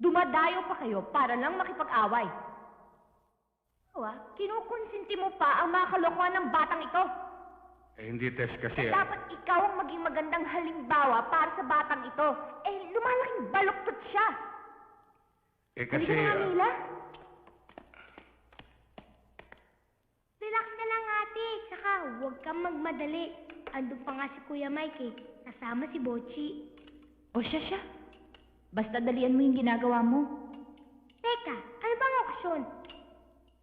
Dumadayo pa kayo para lang makipag-away. Kinukonsinti mo pa ang mga kalokohan ng batang ito. Hindi, Tess, kasi... Dapat ikaw ang maging magandang halimbawa para sa batang ito. Lumalaking baluktot siya. kasi... Halika na nga, Mila. Relax ka lang, ate. Tsaka, huwag kang magmadali. Andun pa nga si Kuya Mike eh. Kasama si Bochi. O siya. Basta dalian mo yung ginagawa mo. Teka, ano bang aksyon?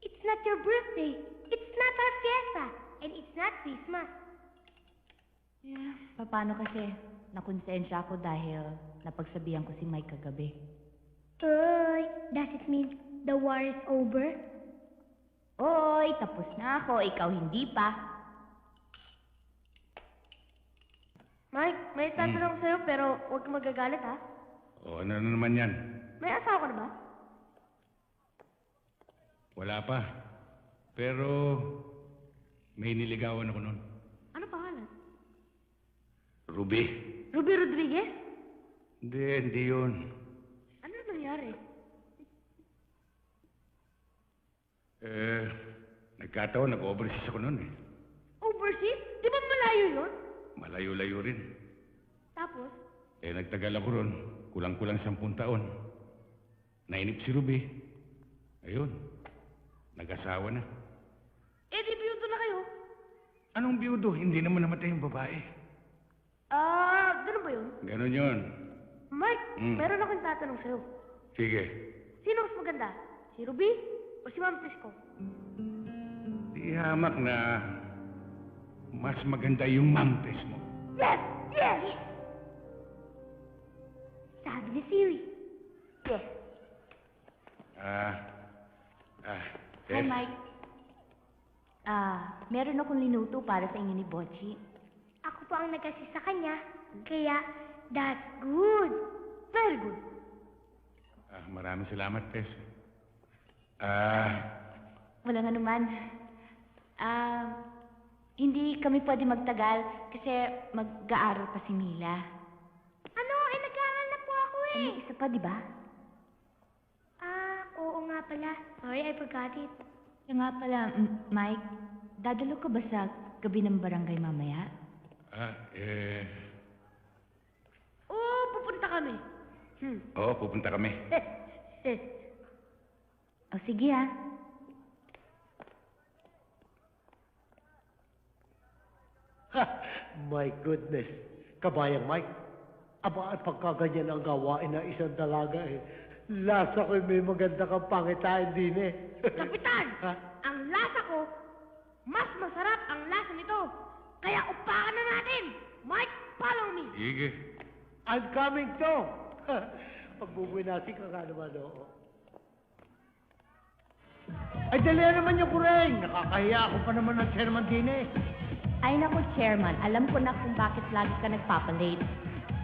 It's not your birthday. It's not our fiesta. And it's not Christmas. Paano kasi? Nakonsensya ako dahil napagsabihan ko si Mike kagabi. Oy, does it mean the war is over? Oy, tapos na ako. Ikaw hindi pa. Mike, may tatanong sa'yo pero huwag kang magagalit ha. ano na naman yan? May asawa ka na ba? Wala pa. Pero... may niligawan ako noon. Ano pangalan? Ruby. Ruby Rodriguez? Hindi yun. Ano nangyari? Nagkataon, nag-overseas ako noon eh. Overseas? Di ba malayo yun? Malayo-layo rin. Tapos? Nagtagal ako ron. Kulang-kulang 10 taon. Nainip si Ruby. Ayun. Nag-asawa na. Di biyudo na kayo? Anong biyudo? Hindi naman namatay yung babae. Ganun ba yun? Ganon yun. Mike, meron akong tatanong sa'yo. Sige. Sino mas maganda? Si Ruby o si Ma'am Prisco? Di hamak na mas maganda yung mampes mo. Yes! Sabi ni Siri. Yes. Hi, Mike. Meron akong linuto para sa inyo ni Bochi. Ako po ang nag-assist sa kanya. Kaya, that's good. Very good. Maraming salamat, Tess. Walang anuman. Hindi kami pwede magtagal kasi mag-aaral pa si Mila. Ano? Nag-aaral na po ako eh. May isa pa, di ba? Oo nga pala. Sorry, I forgot it. Kaya nga pala, Mike, Dadalo ka ba sa gabi ng barangay mamaya? Oo, pupunta kami. Oo, pupunta kami. O sige ah. My goodness. Kabayang Mike. Aba, at pagkaganyan ang gawain ng isang dalaga eh. Lasa ko may maganda kang pangitain din eh. Kapitan! Ha? Ang lasa ko, mas masarap ang lasa nito. Kaya upakan na natin! Mike, follow me! Sige. I'm coming to! Pagbubuinasi ka nga naman, oo. Ay, dali naman yung kureng! Nakakahiya ako pa naman ng chairman din eh. Ay naku, Chairman, alam ko na kung bakit lagi ka nagpapalate.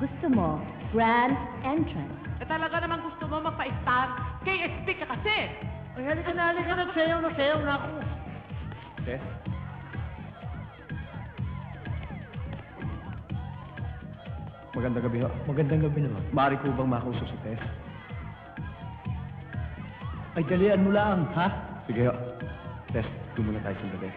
Gusto mo, grand entrance. Talaga naman gusto mo magpa-star? KSP ka kasi! Ay, halika na, sayaw na ako. Tess? Magandang gabi ho. Magandang gabi naman. Maaari ko bang makausap si Tess? Ay, dalian mo lang, ha? Sige ho. Tess, doon muna tayo sa gabi.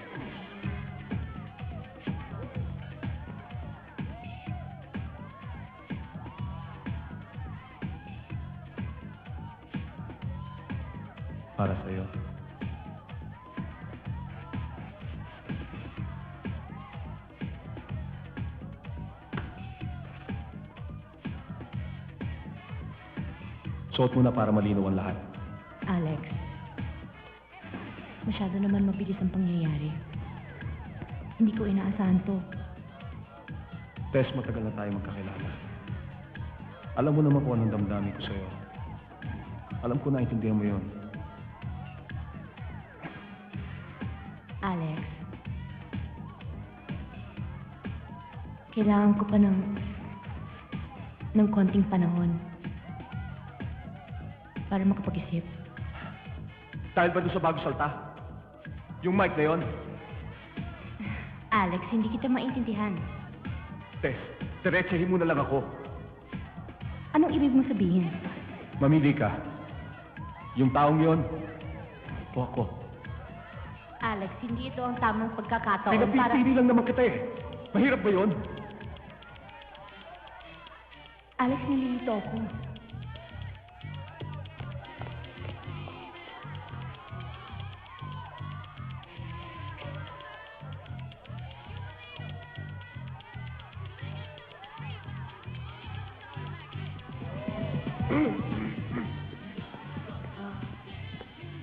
Para sa'yo. Suot mo na para malinaw ang lahat. Alex, masyado naman mabilis ang pangyayari. Hindi ko inaasahan to. Tess, matagal na tayo magkakilala. Alam mo naman kung anong damdamin ko sa'yo. Alam ko na intindihan mo yun. Alex, kailangan ko pa ng konting panahon para makapag-isip. Dahil ba doon sa bago salta? Yung mic na yun? Alex, hindi kita maintindihan. Tess, diretsahin mo na lang ako. Anong ibig mong sabihin? Mamili ka. Yung taong yun, o ako. Alex, hindi ito ang tamang pagkakataon para... Pinapipili lang naman kita eh. Mahirap ba yun? Alex, nililito ako.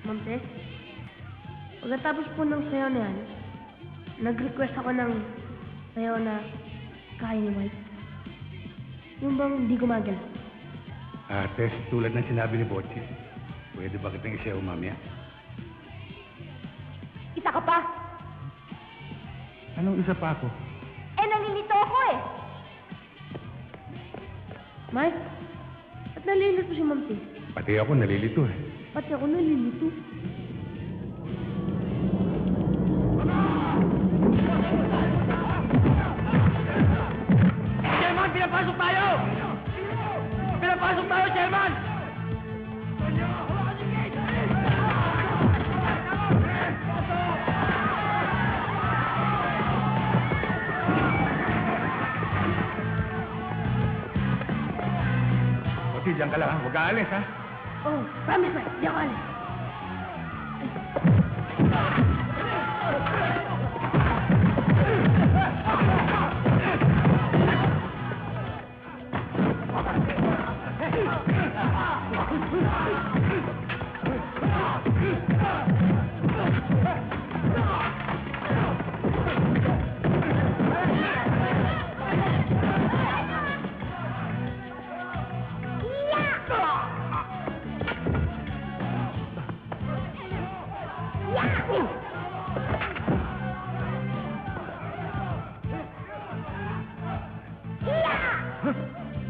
Ma'am Tess, pagkatapos po ng sayaw na yan, nag-request ako ng sayaw na kaya ni Mike. Yung bang di gumagalaw. Tess, tulad ng sinabi ni Botchi, pwede ba kitang isayaw mamaya? Isa ka pa! Anong isa pa ako? Eh, nalilito ako eh! Mike, at nalilito si Ma'am Tess. Pati ako nalilito eh. Pati ako nalilito. Chairman, pinapasok tayo! Pinapasok tayo, Chairman! Botchi, diyan ka lang ha. Huwag ka alis ha. Oh, promise Mike, di ako alis.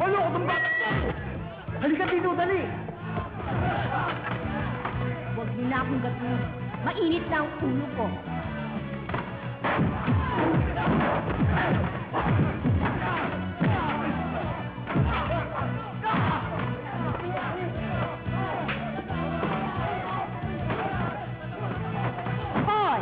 Ano ko itong bata ko? Halika dito, dali! Huwag niyo na akong gatuin. Mainit na ang ulo ko. Hoy!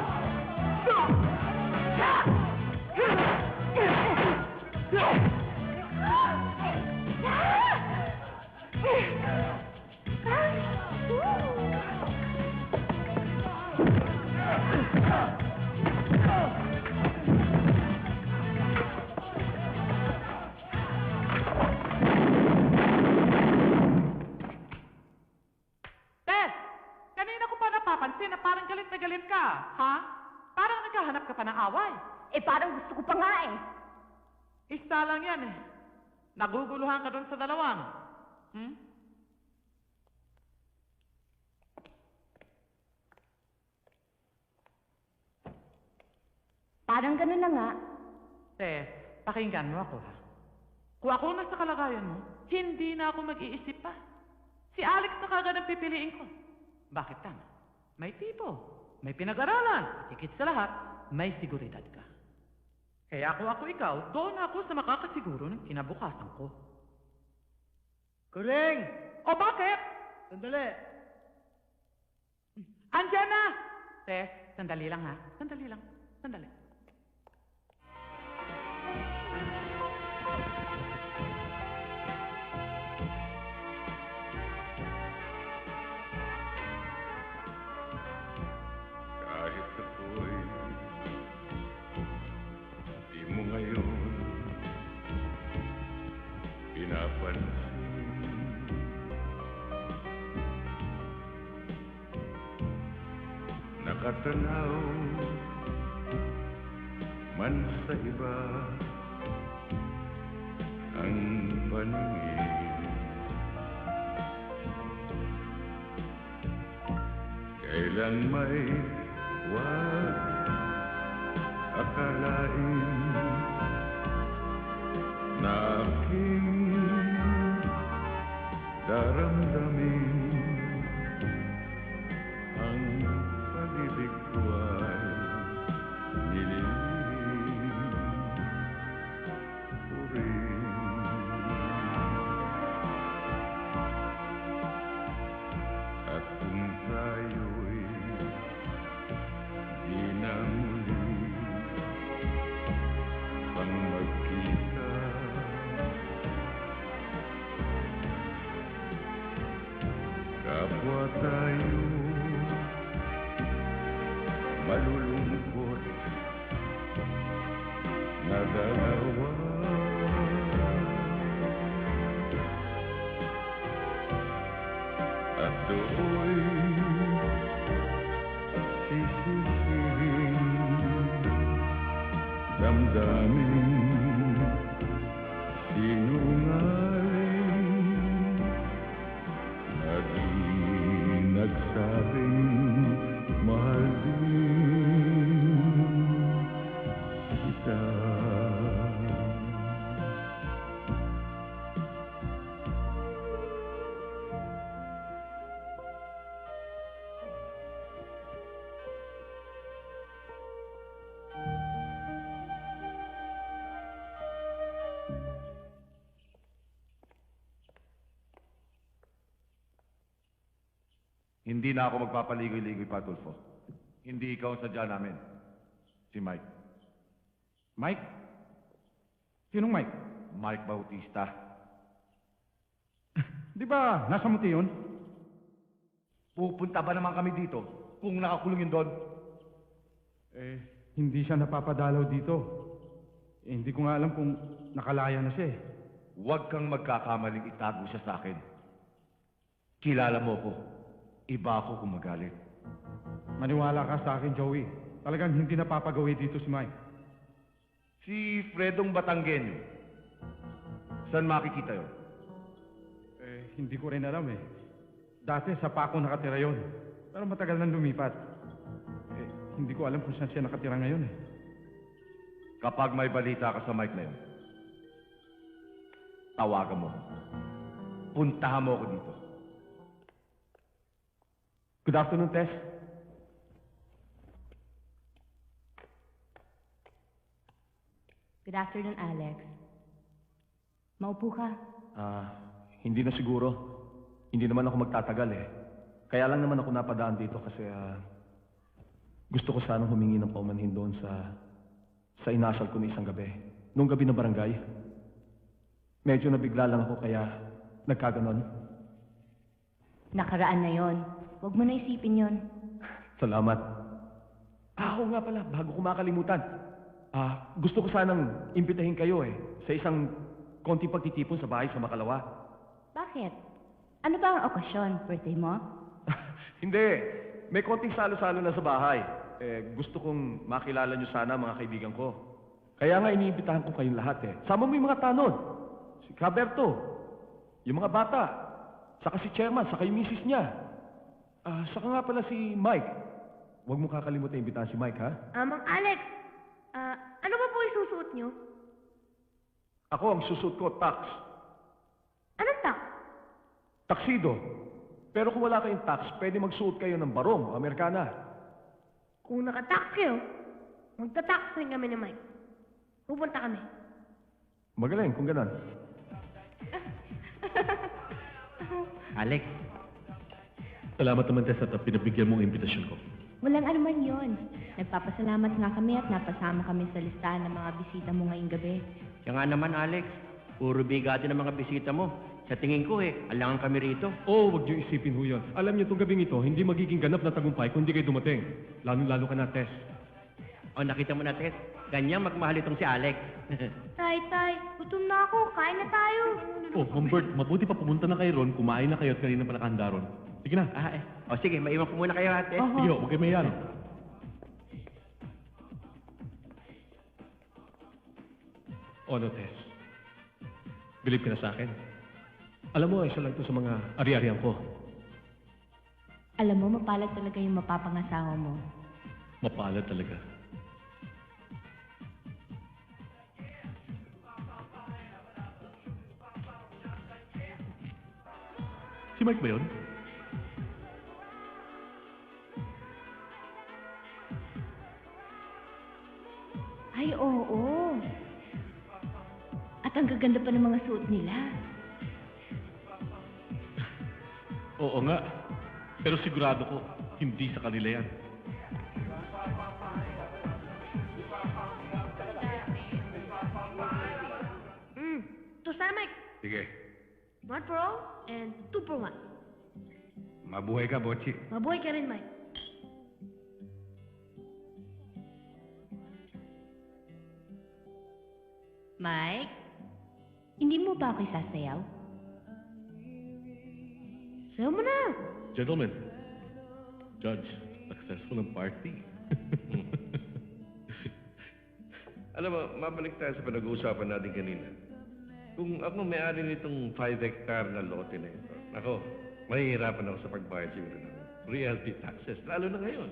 akin na parang galit na galit ka, ha? Parang naghahanap ka pa ng away. Eh, parang gusto ko pa nga eh. Isa lang yan eh. Naguguluhan ka doon sa dalawang. Hmm? Parang ganun na nga. Tess, pakinggan mo ako ha. Kung ako nasa kalagayan mo, hindi na ako mag-iisip pa. Si Alex na kagad ang pipiliin ko. Bakit tama? May tipo, may pinag-aralan, at higit sa lahat, may seguridad ka. Kaya ako ikaw, doon ako sa makakasiguro ng kinabukasan ko. Kuring! O bakit? Sandali. Andiyan na! Tess, sandali lang ha. Sandali lang. Sandali. Kahit ako'y di mo ngayon pinapansin, nakatanaw man sa iba ang paningin. Kailan may wag akalain na aking daramdamin ang pag-ibig ko ay nililihim ko rin. At kung tayo'y di na muli pang magkita, kapwa tayo malulungkot na dalawa. At do'y sisisihin damdamin sinungaling na di nagsabing mahal din kita. Hindi na ako magpapaligoy-ligoy pa, Tulfo. Hindi ikaw ang sadya namin. Si Mike. Mike? Sinong Mike? Mike Bautista. Di ba nasa muti yun? Pupunta ba naman kami dito kung nakakulong yun doon? Eh, hindi siya napapadalaw dito. Eh, hindi ko nga alam kung nakalaya na siya eh. Huwag kang magkakamaling itago siya sa akin. Kilala mo ko. Iba ako kung magalit. Maniwala ka sa akin, Joey. Talagang hindi napapagawi dito si Mike. Si Fredong Batanggenyo. Saan makikita yun? Eh, hindi ko rin alam eh. Dati sa Paco nakatira yon. Pero matagal nang lumipat. Eh, hindi ko alam kung saan siya nakatira ngayon eh. Kapag may balita ka sa Mike na yun, tawagan mo. Puntahan mo ako dito. Good afternoon, Tess. Good afternoon, Alex. Maupo ka. Hindi na siguro. Hindi naman ako magtatagal eh. Kaya lang naman ako napadaan dito kasi gusto ko sanang humingi ng paumanhin doon sa inasal ko na isang gabi. Nung gabi na barangay. Medyo nabigla lang ako kaya nagkaganon. Nakaraan na yon. Huwag mo na isipin yon. Salamat. Oo nga pala, bago ko makalimutan. Gusto ko sanang imbitahin kayo eh sa isang konting pagtitipon sa bahay sa Makalawa. Bakit? Ano ba ang okasyon? Birthday mo? Hindi. may konting salo-salo na sa bahay. Gusto kong makilala nyo sana mga kaibigan ko. Kaya nga iniimbitahan ko kayong lahat Sama mo yung mga tanod. Si Caberto, yung mga bata, saka si Chairman, saka yung misis niya. Saka nga pala si Mike. Huwag mo kakalimutan imbitahan si Mike, ha? Mang Alex, ano ba po isusuot niyo? Ako ang susuot ko, tux. Anong tak? Tuxedo. Pero kung wala kayong tux, pwede magsuot kayo ng barong, Amerikana. Kung nakatak kayo, magtatak rin kami ni Mike. Pupunta kami. Magaling, kung ganon. Alex, Salamat naman, Tess, at pinabigyan mo ang imbitasyon ko. Walang anuman yon. Nagpapasalamat nga kami at napasama kami sa listahan ng mga bisita mo ngayong gabi. siya nga naman, Alex. Puro bigati ng mga bisita mo. Sa tingin ko alangan kami rito. Huwag niyo isipin ho yun. Alam niyo, itong gabing ito, hindi magiging ganap na tagumpay kung di kayo dumating. Lalo-lalo ka na, Tess. Nakita mo na, Tess. Ganyang magmahal itong si Alex. Tay, gutom na ako. Kain na tayo. Humbert, mabuti pa pumunta na kayo ron, kumain na kayo at kanina pa nakahanda ron. Sige na. Sige, maiwan ko muna kayo, ate. Sige, huwag kayo mayan. No, Tess? Bilib ka na sa akin. Alam mo, isa lang ito sa mga ari-arian ko. Alam mo, mapalad talaga yung mapapangasawa mo. Mapalad talaga. Si Mike ba yun? Ay, oo. At ang gaganda pa ng mga suot nila. Oo nga. Pero sigurado ko, hindi sa kanila yan. To sana, Mike. Sige. 1 for all and 2 for 1. Mabuhay ka, Botchi. Mabuhay ka rin, Mike. Mike, hindi mo ba ako isasayaw? Sayo mo na. Gentlemen, Judge, successful ang party. Alam mo, mabalik tayo sa pinag-uusapan natin kanina. Kung ako may-ari nitong 5 hectare na lote na ito, ako, mahihirapan ako sa pagbayad siguro ng realty taxes, lalo na ngayon.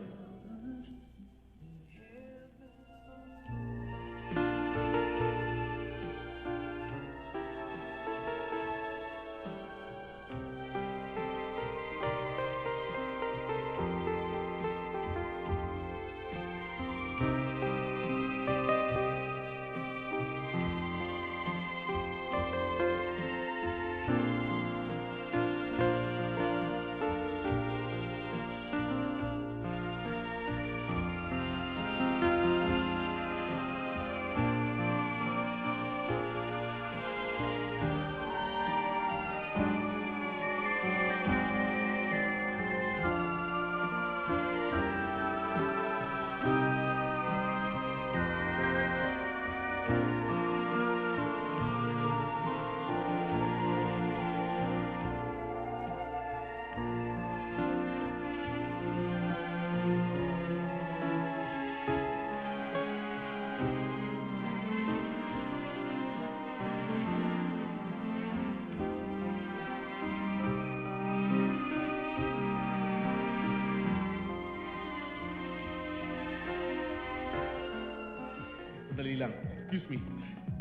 Sandali lang. Excuse me.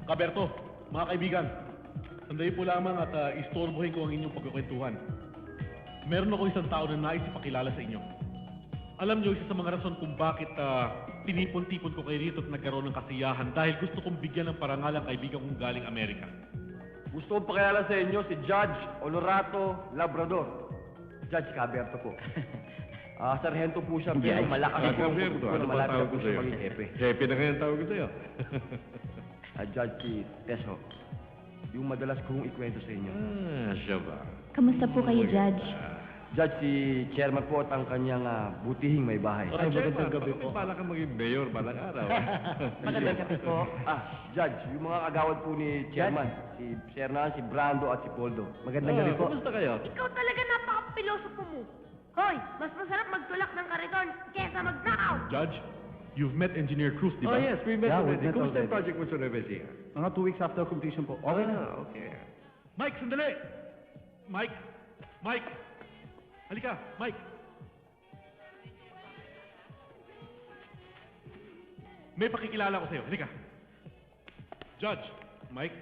Caberto, mga kaibigan, sandali po lamang at istorbohin ko ang inyong pagkakwentuhan. Meron ako isang tao na nais ipakilala sa inyo. Alam niyo, isa sa mga rason kung bakit tinipon-tipon ko kayo rito at nagkaroon ng kasiyahan dahil gusto kong bigyan ng parangal ang kaibigan kong galing Amerika. Gusto kong pakilala sa inyo si Judge Honorato Labrador. Judge Caberto po. Sarhento po siya, pero malakas po ang Caberto, pagkukulo ano na ba malapit tawag po ko siya sa'yo? maging hepe. Hepe na kaya ang tawag ko sa'yo. Judge si Teso, yung madalas kong ikwento sa inyo. Siya ba? Kamusta po kayo, Judge? Judge, si Chairman po at ang kanyang butihing may bahay. Magandang gabi po. Bala kang maging mayor balang araw. Magandang gabi po. Judge, yung mga kagawad po ni Chairman, si Sernan, si Brando at si Poldo. Magandang gabi po. Kumusta kayo? Ikaw talaga napaka-pilosopo mo. Hoy, mas masarap magtulak ng kariton kesa magnakaw! Judge, you've met Engineer Cruz, di ba? Oh yes, we met Yeah, we already. met Kumusta yung already. project mo sa Nueva Ecija? Mga 2 weeks after completion po. Okay na. Okay. Mike, sandali! Mike! Mike! Halika, Mike! May pakikilala ko sa'yo. Halika. Judge, Mike,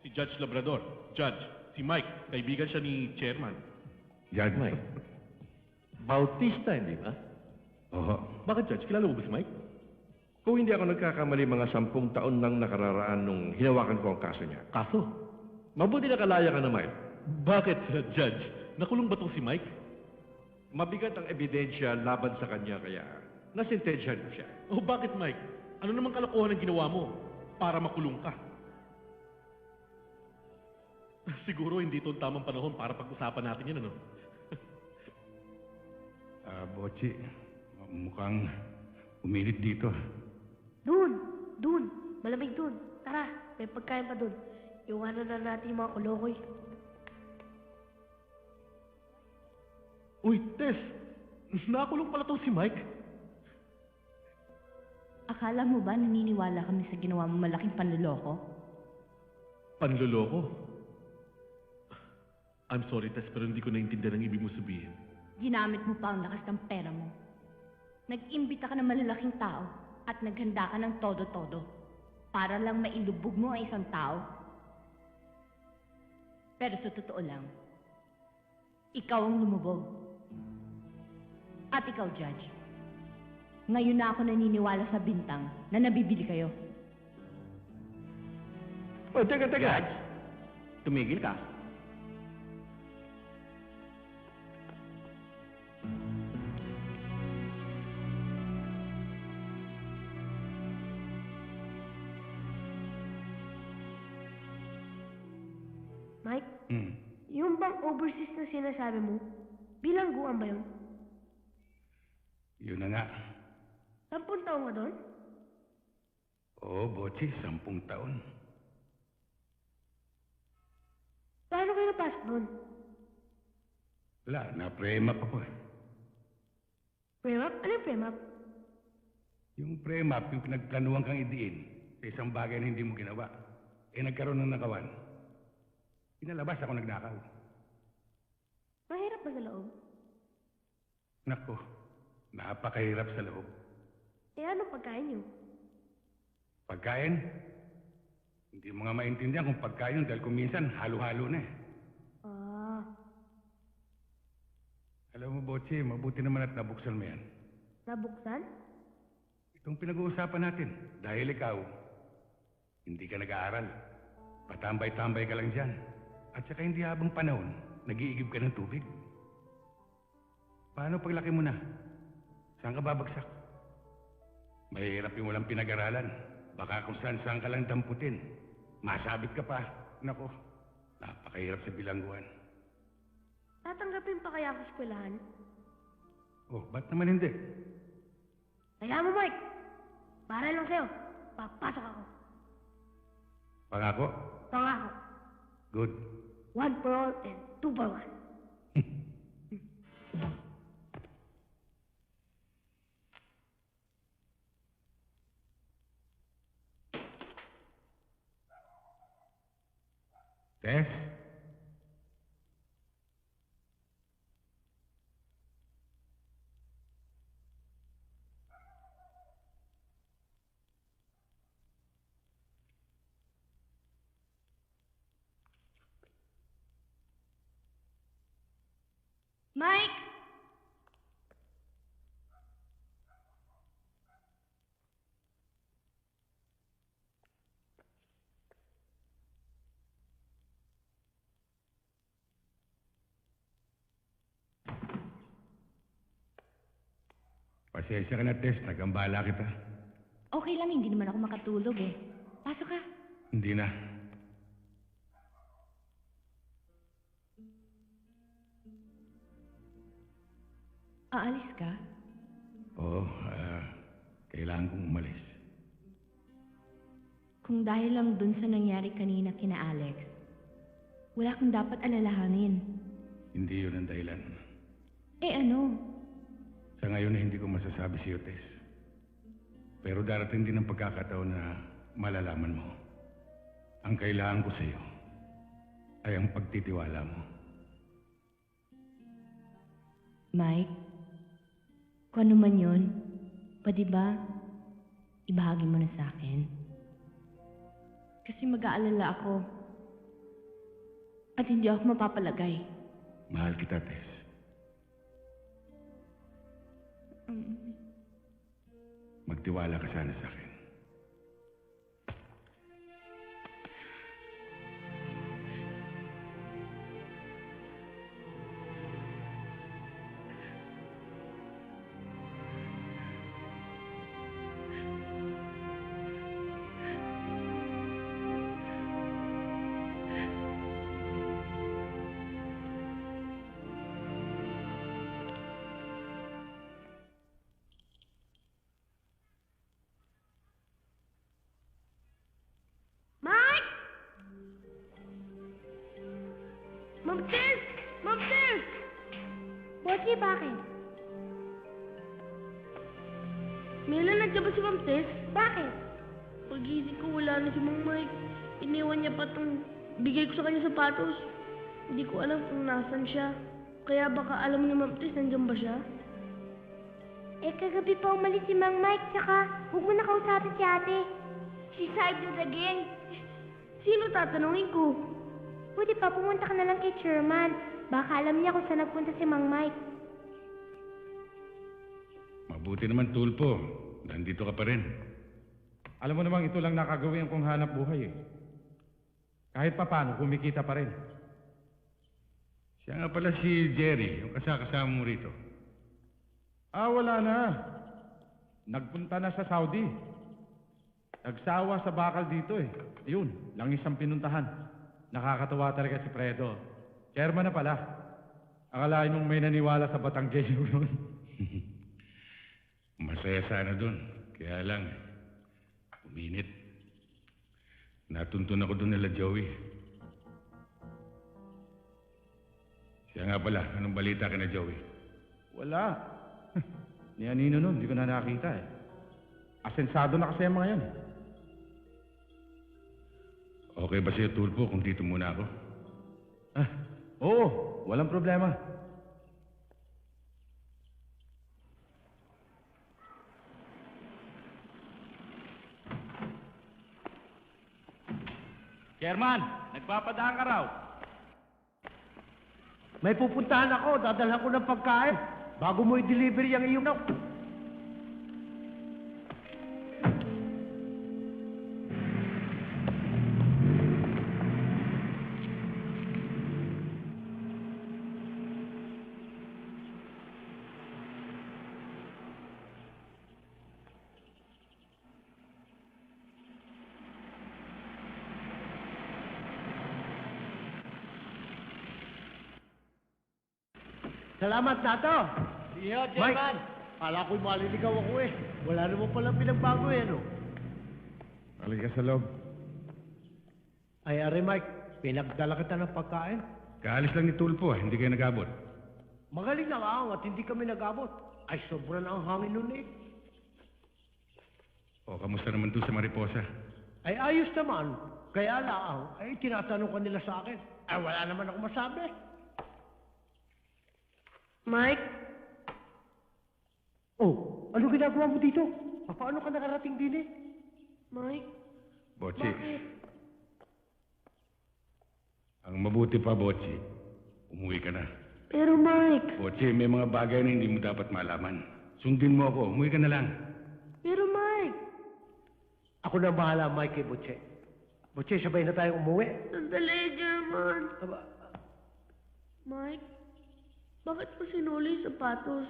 si Judge Labrador. Judge, si Mike, kaibigan siya ni Chairman. Judge Mike. Bautista, hindi ba? Oo. Bakit, Judge? Kilala mo ba si Mike? Kung hindi ako nagkakamali, mga 10 taon nang nakararaan nung hinawakan ko ang kaso niya. Kaso? Mabuti nakalaya ka na, Mike. Bakit, Judge? Nakulong ba to si Mike? Mabigat ang ebidensya laban sa kanya, kaya nasintensyahan ko siya. Oh, bakit, Mike? Ano namang kalokohan ang ginawa mo para makulong ka? Siguro hindi ito ang tamang panahon para pag-usapan natin yan, ano? Bochi, mukhang uminit dito. Dun. Malamig dun. Tara, may pagkain pa dun. Iwanan na natin yung mga kulokoy. Uy, Tess! Nakulong pala to si Mike. Akala mo ba naniniwala kami sa ginawa mo malaking panluloko? Panloloko? I'm sorry, Tess, pero hindi ko naintindihan ang ibig mo sabihin. Ginamit mo pa ang lakas ng pera mo. Nag-imbita ka ng malalaking tao at naghanda ka ng todo-todo para lang mailubog mo ang isang tao. Pero sa totoo lang, ikaw ang lumubog. At ikaw, Judge, ngayon na ako naniniwala sa bintang na nabibili kayo. Oh, teka. Judge, tumigil ka. Mike, Hmm. yung bang overseas na sinasabi mo, bilangguan ba yun? Yun na nga. 10 taon ka doon? Oo, Bochi, 10 taon. Paano kayo napasok doon? Wala, na-prema pa ko eh. Premap? Ano yung premap? Yung premap, yung pinagplanuhan kang idiin sa isang bagay na hindi mo ginawa, nagkaroon ng nakawan. Pinalabas ako nagnakaw. Mahirap ba sa loob? Nako, napakahirap sa loob. Ano pagkain niyo? Pagkain, hindi mo nga maintindihan kung pagkain yun dahil kung minsan halo-halo na eh. Alam mo, Bochi, mabuti naman at nabuksan mo yan. Nabuksan? Itong pinag-uusapan natin, dahil ikaw, hindi ka nag-aaral. Patambay-tambay ka lang dyan. At saka hindi habang panahon, nag-iigib ka ng tubig. Paano paglaki mo na? Saan ka babagsak? Mahirap yung walang pinag-aralan. Baka kung saan-saan ka lang damputin. Masabit ka pa. Nako, napakahirap sa bilangguan. Tatanggapin pa kaya ako sa eskwelahan? Oh, ba't naman hindi? Kaya mo, Mike. Para lang sa'yo. Papasok ako. Pangako? Pangako. Good. 1 for all and 2 for 1. Tess? Mike! Pasensya ka na, Tess. Nagambala kita. Okay lang, hindi naman ako makatulog eh. Pasok ka. Hindi na. Aalis ka? Oo, kailangan kong umalis. Kung dahil lang dun sa nangyari kanina kina Alex, wala kang dapat alalahanin. Hindi yun ang dahilan. Eh ano? Sa ngayon na hindi ko masasabi sa'yo, Tess. Pero darating din ang pagkakataon na malalaman mo. Ang kailangan ko sa'yo ay ang pagtitiwala mo. Mike, kung ano man yun, pwede ba ibahagi mo na sa akin? Kasi mag-aalala ako. At hindi ako mapapalagay. Mahal kita, Tess. Magtiwala ka sana sa akin. Mike! Ma'am Tess! Ma'am Tess! Bossy, bakit? Mila, nandiyan ba si Ma'am Tess? Bakit? Pagising ko, wala na si Mang Mike. Iniwan niya pa itong bigay ko sa kanya sapatos. Hindi ko alam kung nasan siya. Kaya baka alam ni Ma'am Tess, nandiyan ba siya? Eh, kagabi pa umalis si Mang Mike, tsaka huwag mo na kausapin si ate. She sided again. Sino tatanungin ko? Pwede pa, pumunta ka na lang kay Chairman. Baka alam niya kung saan nagpunta si Mang Mike. Mabuti naman, Tulpo. Nandito ka pa rin. Alam mo namang ito lang nakagawin kong hanap buhay eh. Kahit pa paano, kumikita pa rin. Siya nga pala si Jerry, yung kasama mo rito. Ah, wala na. Nagpunta na sa Saudi. Nagsawa sa bakal dito eh. Yun, langis ang pinuntahan. Nakakatawa talaga si Fredo. Chairman na pala. Akalain mong may naniwala sa Batanggenyo yun. Masaya sana dun. Kaya lang, uminit. Natuntun ako dun nila Joey. Siya nga pala, anong balita kina Joey? Wala. Ni Anino nun, hindi ko na nakita eh. Asensado na kasi ang mga yan. Okay ba sa'yo, Tulpo, kung dito muna ako? Ah, oo, walang problema. Chairman, nagpapadaan ka raw. May pupuntahan ako, dadalhan ko ng pagkain. Bago mo i-deliver yung iyong Salamat, Nato. Iyo, Mike, kala ko'y maliligaw ako eh. Wala naman palang pinagbago eh, ano? Halika sa loob. Ay, are Mike, pinagdala kita ng pagkain. Kaalis lang ni Tulpo, hindi kayo nag-abot. Magaling na ako at hindi kami nag-abot. Ay, sobra na ang hangin nun eh. O, kamusta naman doon sa Mariposa? Ay, ayos naman. Kaya lang, ay tinatanong ka nila sa akin. Ay, wala naman ako masabi. Mike? Oh, ano ginagawa mo dito? Paano ka nakarating din eh? Mike? Botsi, Bakit? ang mabuti pa, Botsi, umuwi ka na. Pero Mike... Botsi, may mga bagay na hindi mo dapat malaman. Sundin mo ako, umuwi ka na lang. Pero Mike... Ako na bahala, Mike, kay Butche. Butche, sabay na tayong umuwi. Sandali, German. Aba, Mike? Bakit mo sinuli yung sapatos?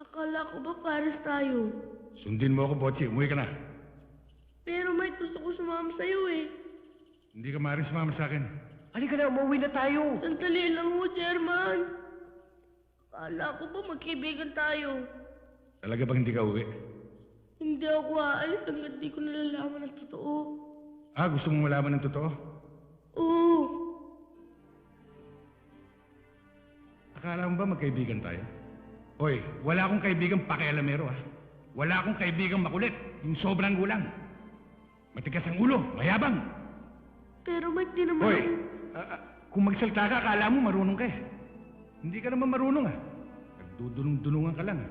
Akala ko ba pares tayo? Sundin mo ako, Botsi, umuwi ka na. Pero Mike, gusto ko sumama sa'yo eh. Hindi ka maaaring sumama sa akin. halika na, umuwi na tayo. Sandali lang mo, German. Akala ko ba magkaibigan tayo? Talaga bang hindi ka uwi? Hindi ako aalis hanggang di ko nalalaman ang totoo. Ah, gusto mong malaman ng totoo? Oo. Akala mo ba magkaibigan tayo? Hoy, wala akong kaibigang pakialamero ha. Wala akong kaibigang makulit, yung sobrang gulang. Matigas ang ulo, mayabang. Pero Mike, di naman Hoy, ako... kung magsalta ka, akala mo marunong ka eh. Hindi ka naman marunong ah. Nagdudulong-dulungan ka lang ah.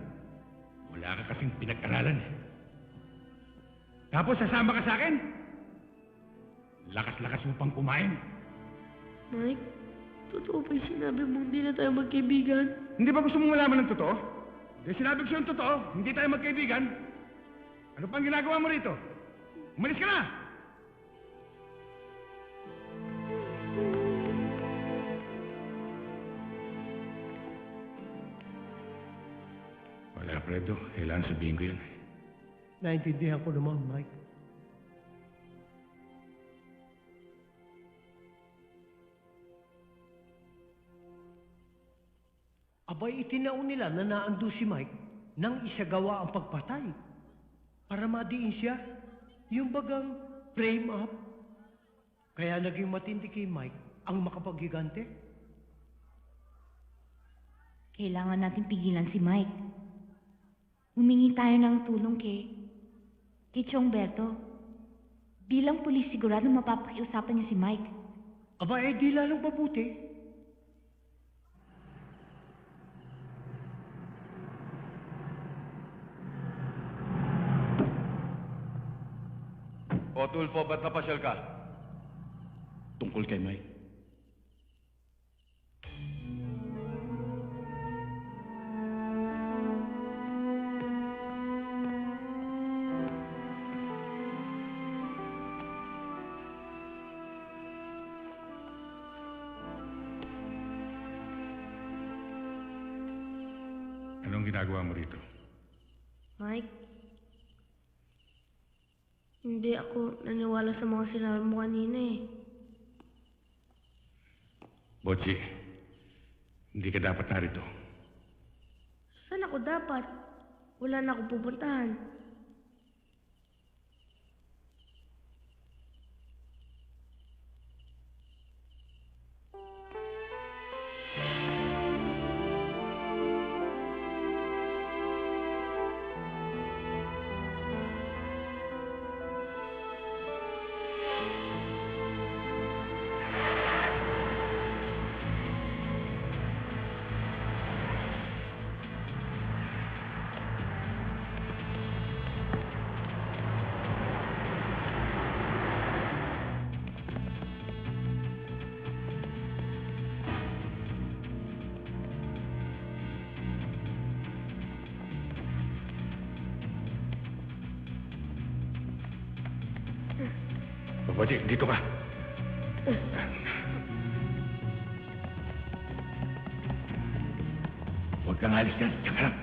Wala ka kasing pinag-aralan eh. Tapos sasama ka sa akin? Lakas-lakas mo pang kumain. Mike, totoo ba yung sinabi mo hindi na tayo magkaibigan? Hindi ba gusto mong malaman ng totoo? Hindi sinabi ko sa'yo yung totoo. Hindi tayo magkaibigan. Ano pang ginagawa mo rito? Umalis ka na! Wala, Fredo. Kailangan sabihin ko yun. Naintindihan ko naman, Mike. Abay, itinaon nila na naando si Mike nang isagawa ang pagpatay. Para madiin siya, yung bagang frame up. Kaya naging matindi kay Mike ang makapaghigante. Kailangan natin pigilan si Mike. Humingi tayo ng tulong kay Chongberto. Bilang pulis, sigurado mapapakiusapan niya si Mike. Aba, di lalong mabuti. O Tulfo, ba't napasyal ka? Tungkol kay Mike. Anong ginagawa mo rito? Mike, hindi ako naniwala sa mga sinabi mo kanina eh. Botsi, hindi ka dapat narito. Saan ako dapat? Wala na akong pupuntahan. Botsi, dito ka. Huwag kang alis dyan. Diyan ka lang.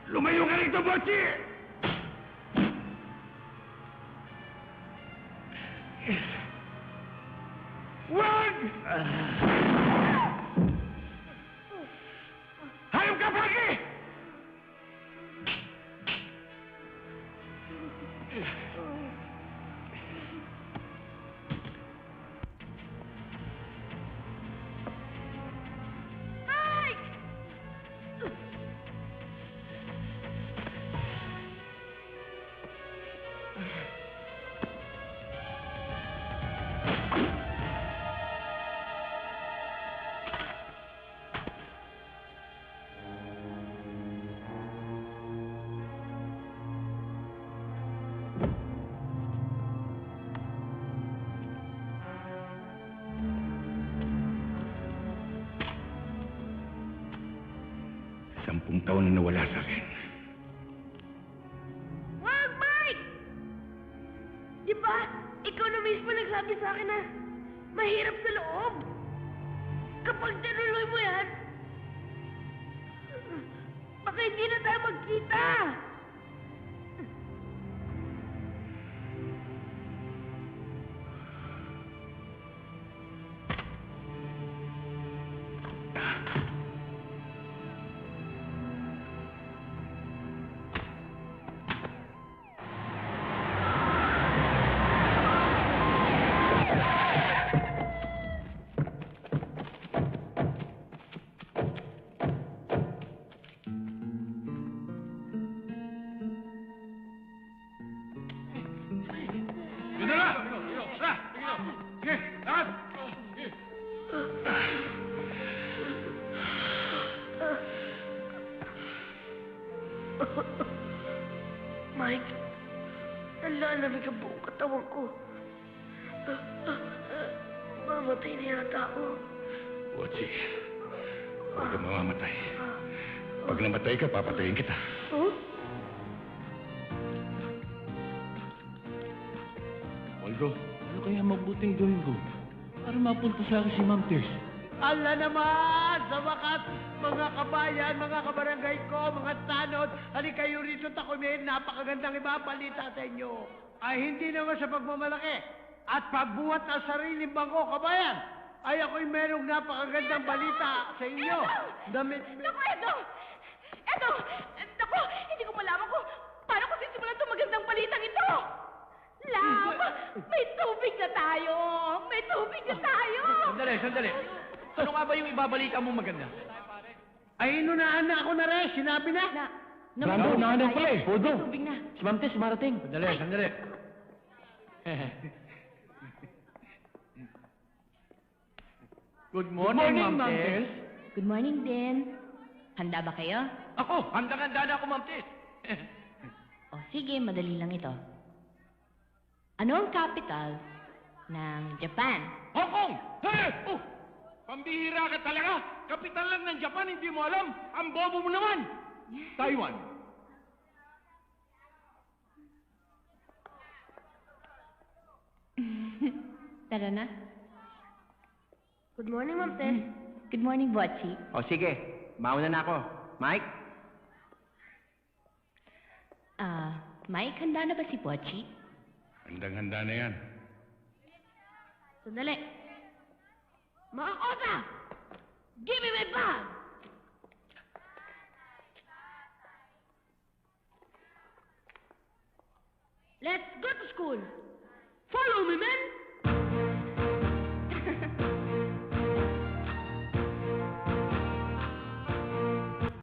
Lumayo ka rito, Botsi! Wag! Hayop ka, Frankie! Sampung taon na nawala sa akin. Wag, Mike! Di ba, ikaw na mismo nagsabi sa akin na mahirap sa loob. Kapag tinuloy mo yan, baka hindi na tayo magkita. Mike, nalalamig ang buong katawan ko. Mamatay na yata ako. Botsi, huwag kang mamamatay. Pag namatay ka, papatayin kita. Huh? Waldo, ano kaya mabuting gawin ko? Para mapunta sa akin si Ma'am Tess. Ala naman! Sa wakas, mga kabayan, mga kabarangay ko, mga tanod, halika kayo rito at ako may napakagandang ibabalita sa inyo. Ay hindi naman sa pagmamalaki at pagbuhat ng sariling bangko, kabayan, ay ako'y merong napakagandang balita sa inyo. Damit... Naku, Edo! Edo! Naku, hindi ko malaman kung paano ko sisimulan itong magandang balitang ito! Love! May tubig na tayo! May tubig na tayo! Sandali. Ano nga ba yung ibabalita mo maganda? Ay, inunahan na ako na rin. Sinabi na. Brando, nahanap pala eh. May tubig na. Si Ma'am Tess, marating. Sandali. Good morning, Ma'am Tess. Good morning din. Handa ba kayo? Ako, handang-handa na ako, Ma'am Tess. O sige, madali lang ito. Ano ang capital ng Japan? Hong Kong! Hey! Oh! Pambihira ka talaga! Kapital lang ng Japan, hindi mo alam! Ang bobo mo naman! Taiwan. Tara na. Good morning, Ma'am Tess. Good morning, Botchi. O sige, mauna na ako. Mike? Mike, handa na ba si Botchi? Handang-handa na yan. Sandali. Mga kota! Give me my bag! Let's go to school. Follow